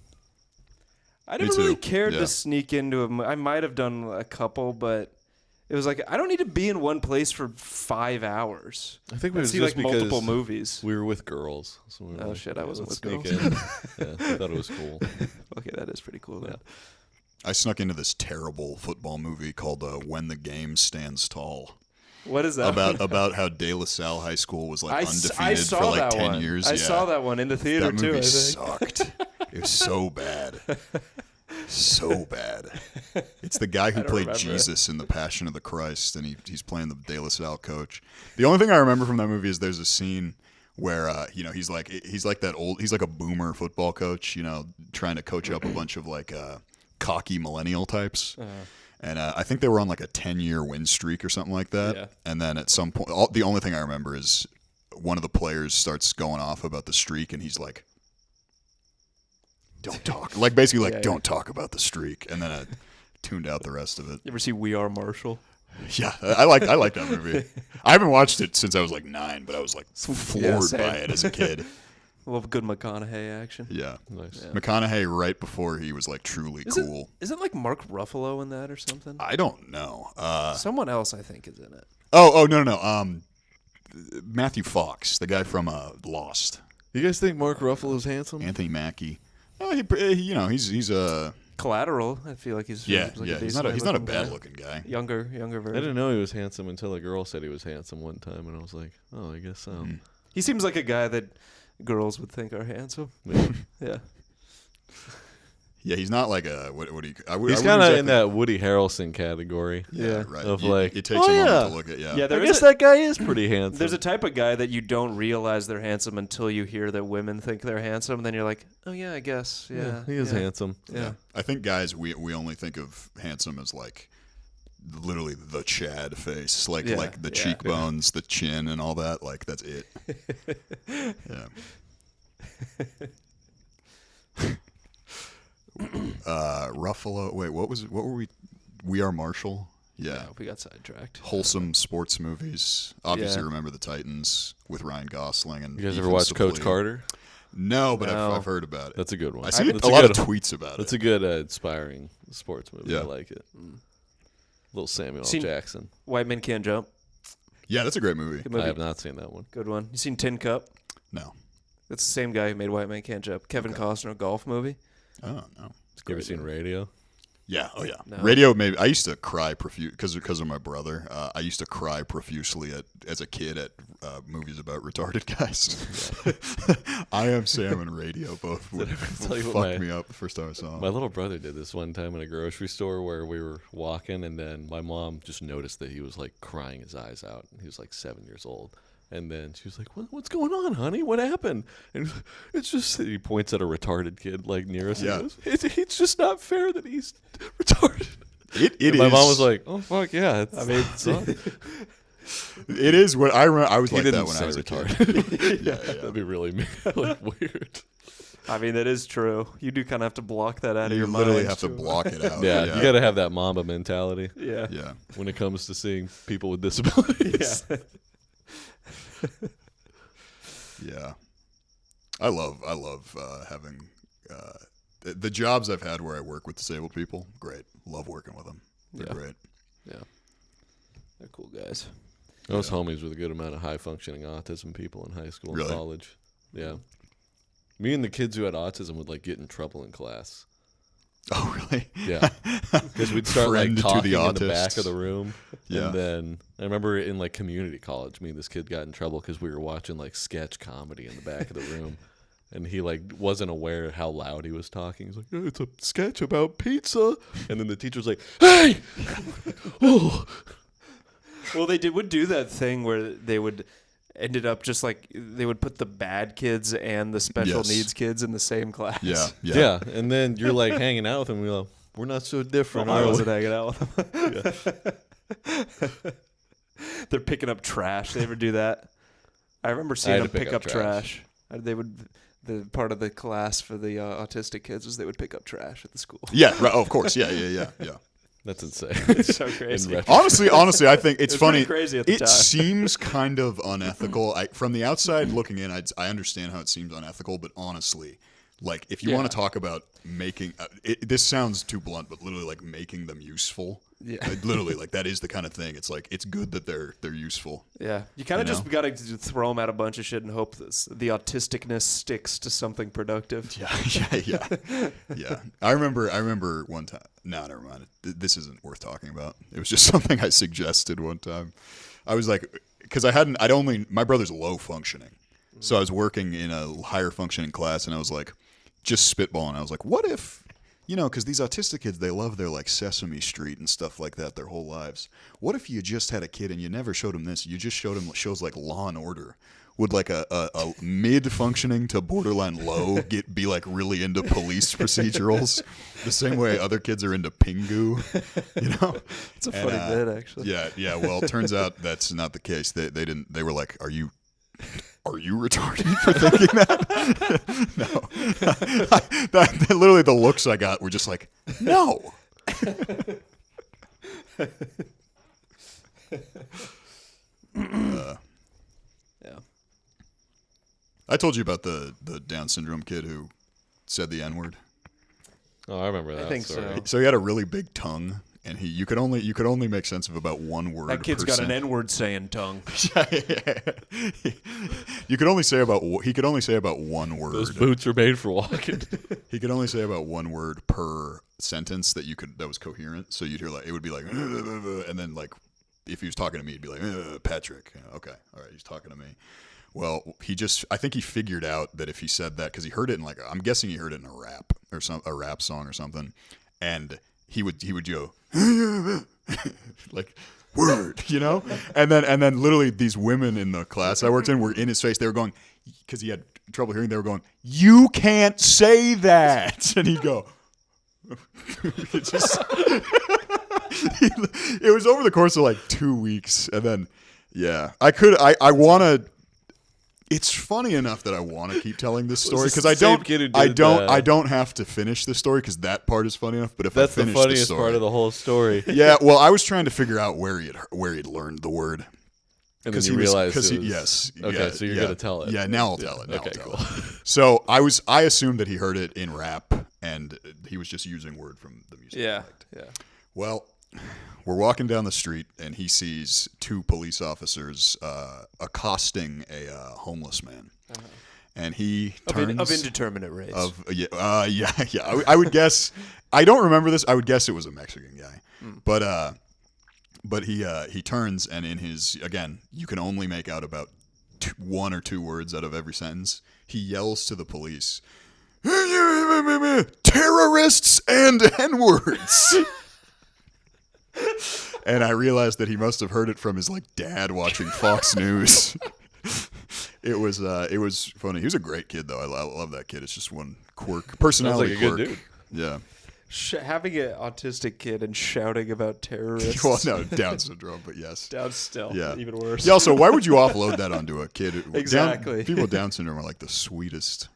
I Me never really too. cared Yeah. to sneak into a I might have done a couple, but it was like I don't need to be in one place for 5 hours. I think it I was see just like because multiple movies. we were with girls. So we were Oh, like, shit, I wasn't let's with sneak in. Yeah, I thought it was cool. Okay, that is pretty cool. Then. I snuck into this terrible football movie called When the Game Stands Tall. What is that? About how De La Salle High School was like I undefeated saw for like that 10 one. years. I Yeah. saw that one in the theater That too. movie I think. sucked. It was so bad. So bad. It's the guy who don't played remember it. Jesus in The Passion of the Christ, and he's playing the De La Salle coach. The only thing I remember from that movie is there's a scene where he's like a boomer football coach, trying to coach up a bunch of like cocky millennial types. And I think they were on like a 10-year win streak or something like that. Yeah. And then at some point, the only thing I remember is one of the players starts going off about the streak, and he's like, "Don't talk." Like basically, like, Yeah, "Don't talk about the streak." And then I tuned out the rest of it. You ever see We Are Marshall? Yeah, I like that movie. I haven't watched it since I was like 9, but I was like floored same. by it as a kid. I love good McConaughey action. Yeah. Nice. Yeah. McConaughey right before he was like truly cool. Isn't like Mark Ruffalo in that or something? I don't know. Someone else I think is in it. Oh no. Matthew Fox, the guy from Lost. You guys think Mark Ruffalo's handsome? Anthony Mackie. Oh, he's a Collateral. I feel like he's yeah. like a He's not a decent-looking bad guy. looking guy. Younger I version. didn't know he was handsome until a girl said he was handsome one time, and I was like, oh, I guess so. He seems like a guy that girls would think are handsome. Yeah. Yeah. Yeah, he's not like a what do you? He's kind of in that Woody Harrelson category. Yeah, Yeah. right. Of like, it takes oh, a moment yeah. to look at. Yeah, Yeah, I there guess is a, that guy is pretty handsome. there's a type of guy that you don't realize they're handsome until you hear that women think they're handsome. Then you're like, oh yeah, I guess. Yeah, he is yeah. handsome. Yeah. I think guys we only think of handsome as like literally the Chad face, like Yeah, like the yeah. cheekbones, the chin, and all that. Like that's it. Yeah. Ruffalo. Wait, what were we? We Are Marshall. Yeah. Yeah, we got sidetracked. Wholesome sports movies. Obviously, Yeah. Remember the Titans with Ryan Gosling and. You guys Ethan ever watch Coach Suplee. Carter? No, but No. I've heard about it. That's a good one. I see That's a lot of good- tweets about That's it. a good, inspiring sports movie. Yeah. I like it. Little Samuel L. Seen- Jackson. White Men Can't Jump. Yeah, that's a great movie. Good movie. I have not seen that one. Good one. You seen Tin Cup? No. That's the same guy who made White Men Can't Jump. Kevin Costner golf movie. Oh no. You ever seen Radio? Yeah. Oh yeah. No. Radio. Maybe I used to cry because of my brother. I used to cry profusely as a kid at movies about retarded guys. I Am Sam and Radio both would tell you what fuck my- me up the first time I saw them. My little brother did this one time in a grocery store where we were walking, and then my mom just noticed that he was like crying his eyes out. He was like 7 years old. And then she was like, what's going on, honey? What happened? And it's just, he points at a retarded kid like near us. Yeah. And he goes, it's just not fair that he's retarded. It And my is- mom was like, oh, fuck, yeah. It's, I mean, it is what I remember. I was he like didn't that when say I was a retarded. kid. yeah. That'd be really like, weird. I mean, that is true. You do kind of have to block that out of You your literally mind. have to block it out. Yeah, you got to have that Mamba mentality Yeah. Yeah. when it comes to seeing people with disabilities. Yeah. Yeah, I love having the jobs I've had where I work with disabled people. Great, love working with them. They're great. Yeah. They're cool guys. I was homies with a good amount of high-functioning autism people in high school and Really? college. Yeah. Me and the kids who had autism would, like, get in trouble in class. Oh, really? Yeah. Because we'd start, like, Friend to talking the in the autists. back of the room. Yeah. And then I remember in, like, community college, me and this kid got in trouble because we were watching, like, sketch comedy in the back of the room. And he, like, wasn't aware how loud he was talking. He's like, "Oh, it's a sketch about pizza." And then the teacher's like, "Hey!" Oh. Well, would do that thing where they would ended up just like they would put the bad kids and the special Yes. needs kids in the same class. Yeah. And then you're, like, hanging out with them. And you're like, we're not so different. I are we?" wasn't hanging out with them. They're picking up trash. They ever do that? I remember seeing had them to pick up trash. They would. The part of the class for the autistic kids was they would pick up trash at the school. Yeah, right. Oh, of course. Yeah. That's insane. It's so crazy. Honestly, I think it's funny. Crazy at the it time. seems kind of unethical. From the outside looking in, I understand how it seems unethical, but honestly, like if you want to talk about making, this sounds too blunt, but literally like making them useful. Yeah. Literally, like that is the kind of thing. It's like it's good that they're useful. Yeah, you kind of just got to throw them at a bunch of shit and hope the autisticness sticks to something productive. Yeah. I remember one time. No, never mind. This isn't worth talking about. It was just something I suggested one time. I was like, because my brother's low functioning, so I was working in a higher functioning class, and I was like, just spitballing. I was like, what if? Because these autistic kids, they love their like Sesame Street and stuff like that their whole lives. What if you just had a kid and you never showed him this? You just showed him shows like Law and Order. Would like a mid-functioning to borderline low be like really into police procedurals, the same way other kids are into Pingu, It's a funny bit, actually. Yeah. Well, it turns out that's not the case. They didn't. They were like, Are you retarded for thinking that? No. Literally, the looks I got were just like, no. Yeah. I told you about the Down syndrome kid who said the N-word. Oh, I remember that. I think story. so. So he had a really big tongue, and you could only make sense of about one word. That kid's per got an sentence. N-word saying tongue. He could only say about one word. Those boots are made for walking. He could only say about one word per sentence that was coherent. So you'd hear like it would be like, and then like if he was talking to me, he'd be like, Patrick. Okay, all right, he's talking to me. Well, I think he figured out that if he said that, because he heard it in I'm guessing he heard it in a rap song or something, and he would go like word, and then literally these women in the class I worked in were in his face. They were going, because he had trouble hearing. They were going, "You can't say that," and he'd go. It was over the course of like 2 weeks, and then I want to. It's funny enough that I want to keep telling this story because I don't have to finish the story because that part is funny enough. But if That's I finish the funniest story, part of the whole story. Yeah, well, I was trying to figure out where he'd learned the word. And then you realized yes. Okay, so you're gonna tell it. Yeah, now I'll tell it. Okay, cool. So I assumed that he heard it in rap and he was just using word from the music. Yeah. Well, we're walking down the street, and he sees two police officers accosting a homeless man, and he turns of indeterminate race. I would guess. I don't remember this. I would guess it was a Mexican guy, but he turns, and in his you can only make out about one or two words out of every sentence. He yells to the police, "Terrorists and N-words." And I realized that he must have heard it from his dad watching Fox News. It was funny. He was a great kid though. I love that kid. It's just one personality Sounds like a quirk. good dude. Yeah. Having an autistic kid and shouting about terrorists. Well, no, Down syndrome, but yes. Down still. Yeah. Even worse. Yeah. Also, why would you offload that onto a kid? Exactly. People with Down syndrome are like the sweetest.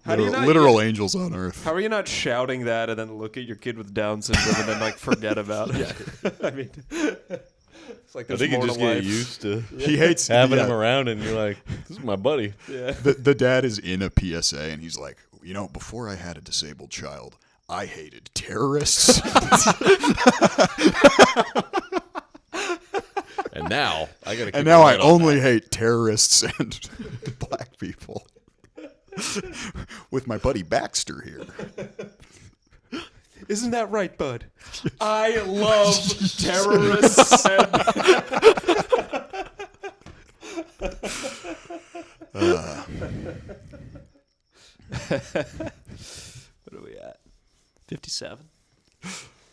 How do you not literal angels on earth. How are you not shouting that and then look at your kid with Down syndrome and then forget about it? I mean, it's like I there's think you more just to get life. used to He hates having him around, and you're like, "This is my buddy." Yeah. The dad is in a PSA, and he's like, before I had a disabled child, I hated terrorists. And now I gotta. And now I only hate terrorists and black people. With my buddy Baxter here. Isn't that right, bud? I love terrorists. What are we at? 57.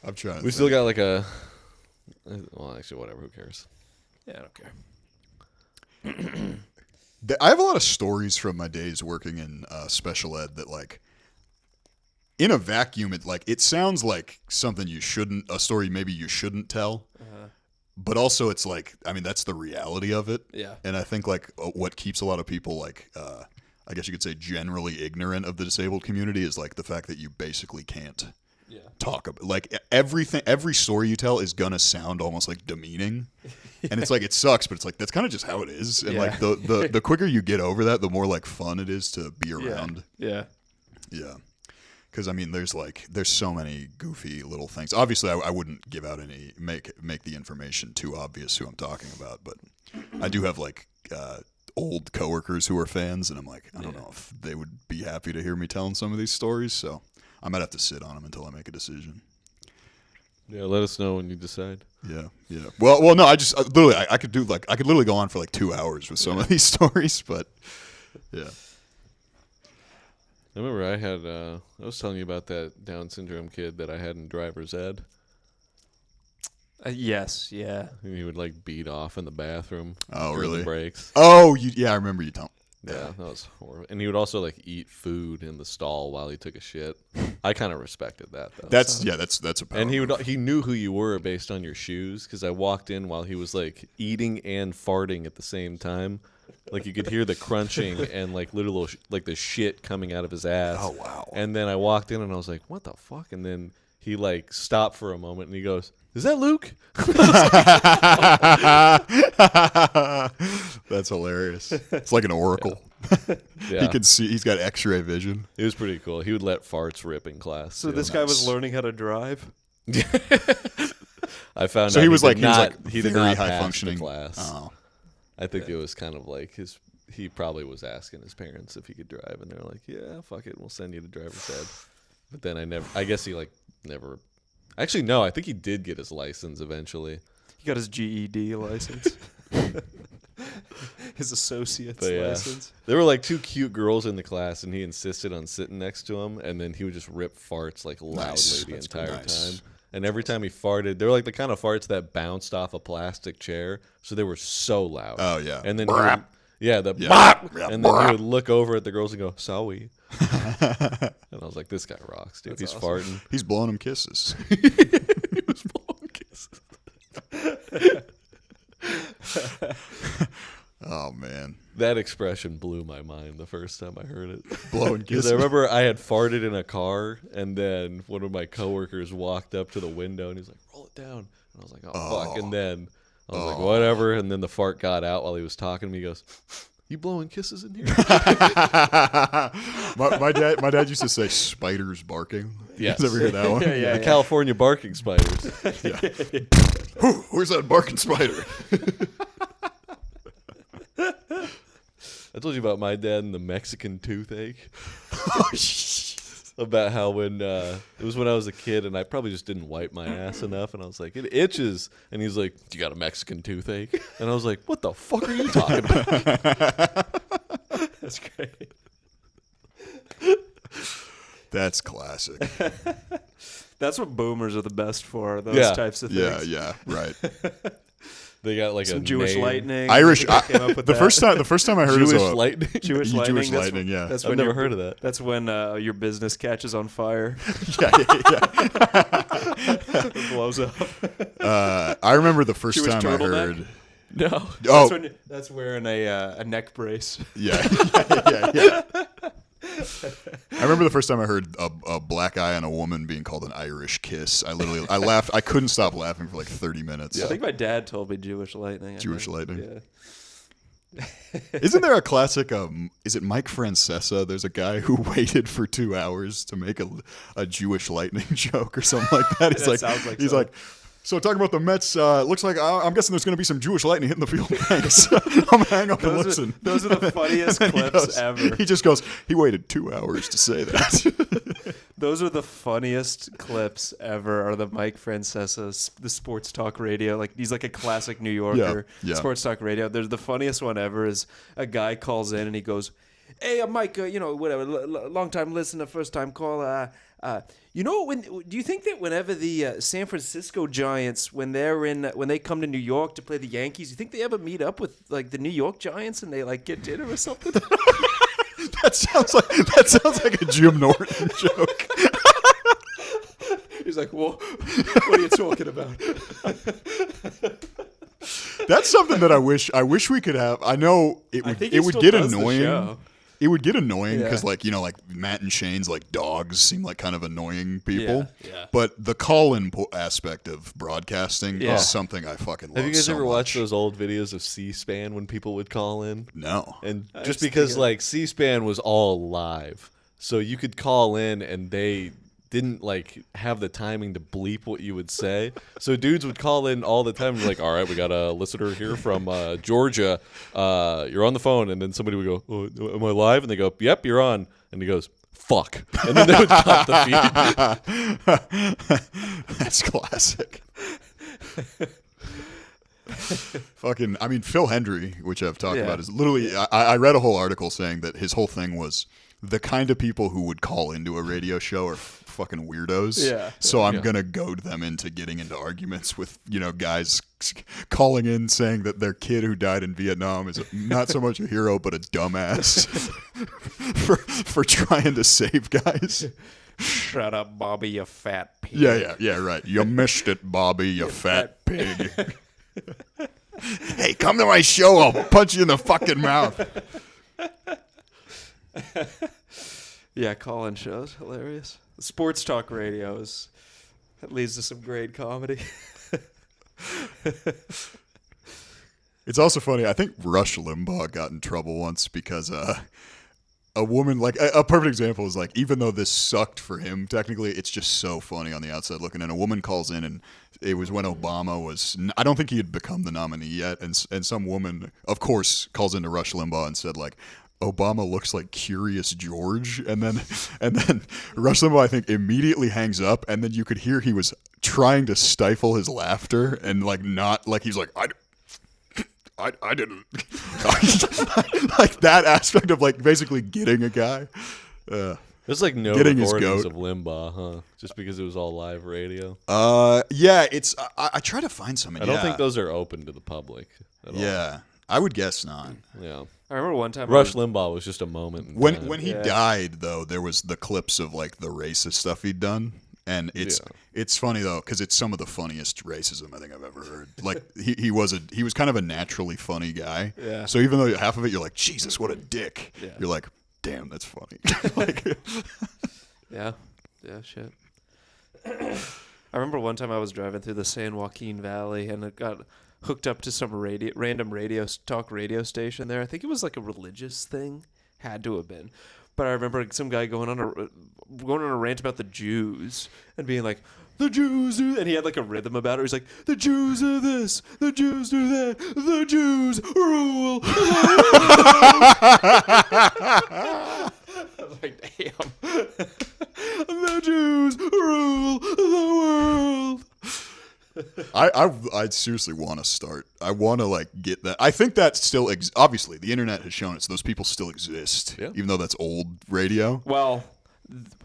I'm trying. We still got like a. Well, actually, whatever. Who cares? Yeah, I don't care. I have a lot of stories from my days working in special ed that, like, in a vacuum, it sounds like something a story maybe you shouldn't tell. But also, it's like, I mean, that's the reality of it. Yeah. And I think, like, what keeps a lot of people, like, I guess you could say generally ignorant of the disabled community is, like, the fact that you basically can't talk about, like, every story you tell is gonna sound almost like demeaning. And it's like, it sucks, but it's like, that's kind of just how it is. And like the quicker you get over that, the more like fun it is to be around. Yeah. Because I mean, there's so many goofy little things. Obviously, I wouldn't give out make the information too obvious who I'm talking about, but I do have like old coworkers who are fans, and I'm like, I don't know if they would be happy to hear me telling some of these stories, so I might have to sit on them until I make a decision. Yeah, let us know when you decide. Yeah. Well, no, I could literally go on for like 2 hours with some of these stories, but yeah. I remember I was telling you about that Down syndrome kid that I had in driver's ed. Yes, yeah. He would like beat off in the bathroom. Oh, during really? The breaks. Oh, I remember you telling. Yeah, that was horrible. And he would also like eat food in the stall while he took a shit. I kind of respected that though. That's a power And move. he knew who you were based on your shoes, because I walked in while he was like eating and farting at the same time. Like you could hear the crunching and like little like the shit coming out of his ass. Oh wow. And then I walked in and I was like, what the fuck? And then he like stopped for a moment and he goes, is that Luke? That's hilarious. It's like an oracle. Yeah. He can see. He's got X-ray vision. It was pretty cool. He would let farts rip in class. So too. this guy was learning how to drive? I found So out he was like he did very not high pass functioning the class. Oh. I think it was kind of like he probably was asking his parents if he could drive, and they're like, yeah, fuck it, we'll send you to driver's ed. But then I guess he like never. Actually, no, I think he did get his license eventually. He got his GED license. His associate's license. There were like two cute girls in the class, and he insisted on sitting next to them, and then he would just rip farts like loudly the entire time. And every time he farted, they were like the kind of farts that bounced off a plastic chair, so they were so loud. Oh yeah. And then Brap. And then he would look over at the girls and go, "Sorry." And I was like, "This guy rocks, dude. He's awesome. farting. He's blowing him kisses. He was blowing kisses." Oh man. That expression blew my mind the first time I heard it. Blowing Because kisses. I remember I had farted in a car, and then one of my coworkers walked up to the window, and he's like, "Roll it down." And I was like, "Oh, fuck." And then I was like, "Whatever." And then the fart got out while he was talking to me. He goes, "You blowing kisses in here?" my dad used to say spiders barking. Yes. You ever hear that one? The California barking spiders. Where's that barking spider? I told you about my dad and the Mexican toothache. About how when it was when I was a kid and I probably just didn't wipe my ass enough, and I was like, it itches, and he's like, "You got a Mexican toothache?" And I was like, "What the fuck are you talking about?" That's great. That's classic. That's what boomers are the best for, those types of things. Yeah, right. They got like Some a Jewish name. lightning. Irish. Came up with the that. first time I heard Jewish it was lightning. Jewish Jewish lightning. lightning, yeah. That's I've when never heard of that. That's when your business catches on fire. yeah. It blows up. I remember the first Jewish time I turtleneck? heard. No. Oh. That's wearing a neck brace. Yeah. I remember the first time I heard a black guy on a woman being called an Irish kiss. I laughed. I couldn't stop laughing for like 30 minutes. I think my dad told me Jewish lightning. Jewish lightning. Yeah. Isn't there a classic? Is it Mike Francesa? There's a guy who waited for 2 hours to make a Jewish lightning joke or something like that. He's he's like, so talking about the Mets, looks like I'm guessing there's going to be some Jewish lightning hitting the field. Thanks. I'm going to hang up and listen. Those are the funniest clips ever. He just goes, he waited 2 hours to say that. Those are the funniest clips ever. Are the Mike Francesa, the sports talk radio? Like he's like a classic New Yorker. Yeah. Sports talk radio. There's the funniest one ever is a guy calls in and he goes, "Hey, Mike, whatever, long time listener, first time caller. Do you think that whenever the San Francisco Giants, when they come to New York to play the Yankees, you think they ever meet up with like the New York Giants and they like get dinner or something?" That sounds like a Jim Norton joke. He's like, "Well, what are you talking about?" That's something that I wish we could have. I know it would get annoying. It would get annoying because, like Matt and Shane's like dogs seem like kind of annoying people. Yeah. But the call-in aspect of broadcasting is something I fucking love. Have you guys ever much. watched those old videos of C-SPAN when people would call in? No. And just because like C-SPAN was all live, so you could call in and they didn't like have the timing to bleep what you would say. So dudes would call in all the time and be like, "All right, we got a listener here from Georgia. You're on the phone." And then somebody would go, "Oh, am I live?" And they go, "Yep, you're on." And he goes, "Fuck." And then they would cut the feed. That's classic. Fucking, I mean, Phil Hendry, which I've talked about, is literally, I read a whole article saying that his whole thing was the kind of people who would call into a radio show are fucking weirdos. Yeah. So I'm going to goad them into getting into arguments with, guys calling in saying that their kid who died in Vietnam is not so much a hero, but a dumbass for trying to save guys. Shut up, Bobby, you fat pig. Yeah, right. You missed it, Bobby, you fat pig. Hey, come to my show. I'll punch you in the fucking mouth. Yeah, call-in shows, hilarious. Sports talk radios. That leads to some great comedy. It's also funny. I think Rush Limbaugh got in trouble once because a woman, like a perfect example is like, even though this sucked for him, technically, it's just so funny on the outside looking in. A woman calls in, and it was when Obama was, I don't think he had become the nominee yet, and some woman, of course, calls into Rush Limbaugh and said like, "Obama looks like Curious George," and then Rush Limbaugh, I think, immediately hangs up, and then you could hear he was trying to stifle his laughter and like not like he's like I didn't like that aspect of like basically getting a guy. There's like no Getting his recordings goat. of Limbaugh, huh? Just because it was all live radio. Yeah, it's I try to find some. I don't think those are open to the public at all. Yeah, I would guess not. Yeah. I remember one time Rush Limbaugh was just a moment. In time. When he died, though, there was the clips of like the racist stuff he'd done, and it's funny though because it's some of the funniest racism I think I've ever heard. Like he was kind of a naturally funny guy. Yeah. So even though half of it you're like, Jesus, what a dick. Yeah. You're like, damn, that's funny. Like, Yeah, shit. I remember one time I was driving through the San Joaquin Valley and it got hooked up to some random talk radio station there. I think it was like a religious thing. Had to have been. But I remember some guy going on a rant about the Jews and being like, "The Jews do," and he had like a rhythm about it. He's like, "The Jews do this, the Jews do that, the Jews rule." I was like, damn. The Jews rule the world. I seriously want to start. I want to like get that. I think that still obviously the internet has shown us those people still exist, even though that's old radio. Well,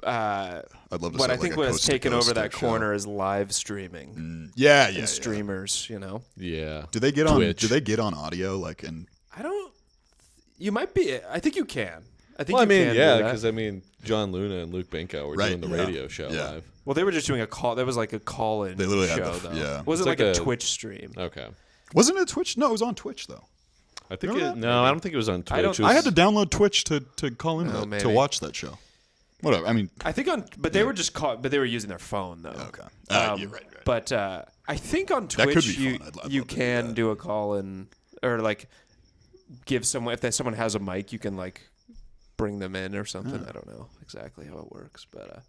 I'd love to. What I start, think like, a what has taken over that coast-to-coast corner is live streaming. Yeah, and streamers. Yeah. Do they get Twitch. on? Do they get on audio? Like, and I don't. You might be. I think you can. I think. Well, I you mean, can yeah, do that. because John Luna and Luke Benko were doing the radio show live. Well, they were just doing a call. That was like a call-in They literally had show, the- though. yeah. Was it It's like like a a- Twitch stream? Okay. wasn't it Twitch? No, it was on Twitch though. I think Remember that? no, I don't think it was on Twitch. I don't- It was- I had to download Twitch to call in Oh, to maybe. watch that show. Whatever. I mean, I think but they were just but they were using their phone though. okay. You're right. But I think on That could Twitch be you fun. I'd love you to do can that. do a call-in or like give someone if someone has a mic, you can like bring them in or something. I don't know exactly how it works, but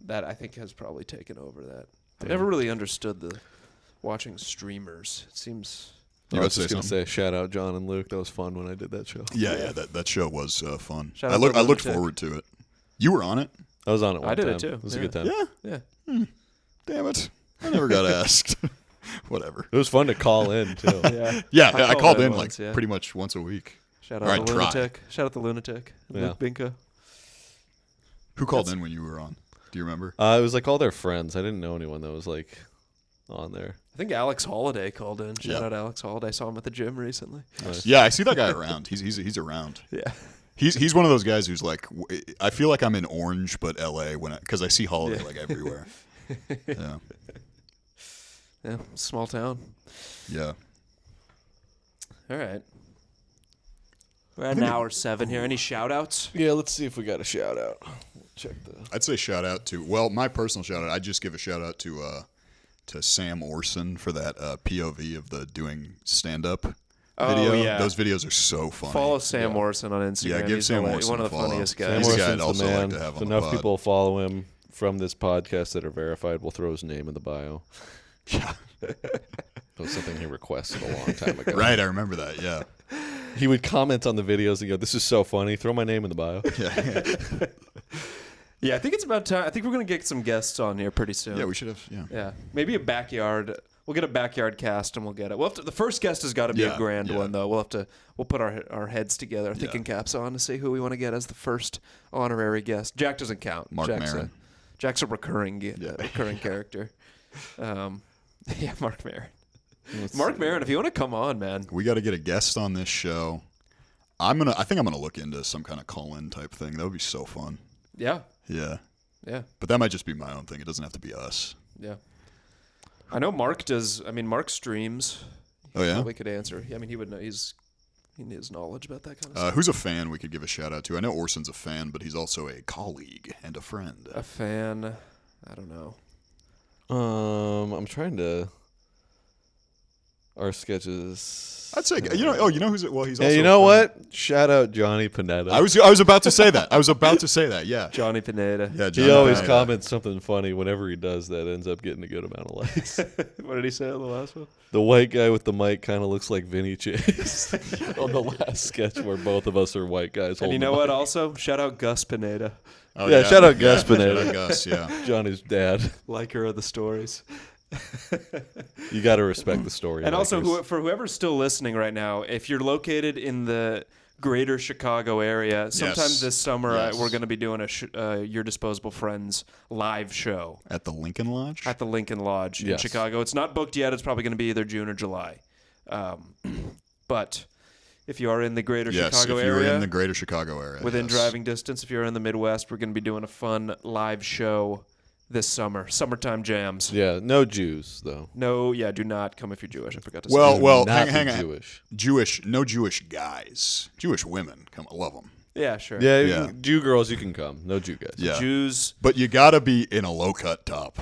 that I think has probably taken over that. I've never really understood the watching streamers. It seems. I was just gonna say shout out John and Luke. That was fun when I did that show. Yeah. That show was fun. I looked forward to it. You were on it. I was on it. I did time. it too. It was a good time. Yeah. Damn it! I never got asked. Whatever. It was fun to call in too. Yeah. I called in once, pretty much once a week. Shout out the Lunatic. Shout out the Lunatic. Luke Binka. Who called in when you were on? Do you remember? It was like all their friends. I didn't know anyone that was like on there. I think Alex Holiday called in. Shout out Alex Holiday. I saw him at the gym recently. Nice. Yeah, I see that guy around. He's around. Yeah. He's one of those guys who's like, I feel like I'm in Orange but LA because I see Holiday like everywhere. Yeah. Yeah, small town. Yeah. All right. We're at an hour 7 here. Any shout outs? Yeah, let's see if we got a shout out. Check the. I'd say shout out to my personal shout out. I'd just give a shout out to Sam Orson for that POV of the doing stand up video. Yeah. Those videos are so funny. Follow Sam Orson on Instagram. Yeah, give He's Sam Orson one of a the follow. funniest Sam guys. He's a guy I'd Orson's also the man. like to have If on the enough pod. people follow him from this podcast that are verified, we'll throw his name in the bio. Yeah. That was something he requested a long time ago. Right, I remember that. Yeah. He would comment on the videos and go, "This is so funny. Throw my name in the bio." Yeah. Yeah, I think it's about time. I think we're going to get some guests on here pretty soon. Yeah, we should have. Yeah. Yeah, maybe a backyard. We'll get a backyard cast and we'll get it. We'll have to, the first guest has got to be a grand one though. We'll put our heads together, our thinking caps on to see who we want to get as the first honorary guest. Jack doesn't count. Mark Maron. Jack's a recurring character. Yeah, Mark Maron. Mark Maron, if you want to come on, man. We got to get a guest on this show. I think I'm gonna look into some kind of call-in type thing. That would be so fun. Yeah. Yeah. Yeah. But that might just be my own thing. It doesn't have to be us. Yeah. I know Mark does. I mean, Mark streams. Oh yeah. We could answer. I mean, he would know. He has knowledge about that kind of stuff. Who's a fan we could give a shout out to? I know Orson's a fan, but he's also a colleague and a friend. A fan. I don't know. I'm trying to. Our sketches. I'd say you know who's well he's also you know what? Shout out Johnny Panetta. I was about to say that. Yeah. Johnny Pineda. Yeah. He always comments something funny whenever he does that. Ends up getting a good amount of likes. What did he say on the last one? The white guy with the mic kind of looks like Vinny Chase on the last sketch where both of us are white guys. And you know what? Also, shout out Gus Pineda, Oh, yeah, shout out Gus Pineda. Shout out Gus, yeah. Johnny's dad. liker of the stories. You got to respect the story. And also, makers. for whoever's still listening right now, if you're located in the greater Chicago area, sometime this summer we're going to be doing a Your Disposable Friends live show At the Lincoln Lodge? at the Lincoln Lodge in Chicago. It's not booked yet. It's probably going to be either June or July. But if you are in the greater Chicago if you're area, in the greater Chicago area. within driving distance, if you're in the Midwest, we're going to be doing a fun live show this summer. Summertime jams. Yeah, no Jews though. No, do not come if you're Jewish. I forgot to say. Well, Not hang be on. Jewish. No Jewish guys. Jewish women. Come on, love them. Yeah, sure. Yeah, Yeah. Jew girls, you can come. No Jew guys. Yeah. Jews. But you got to be in a low-cut top.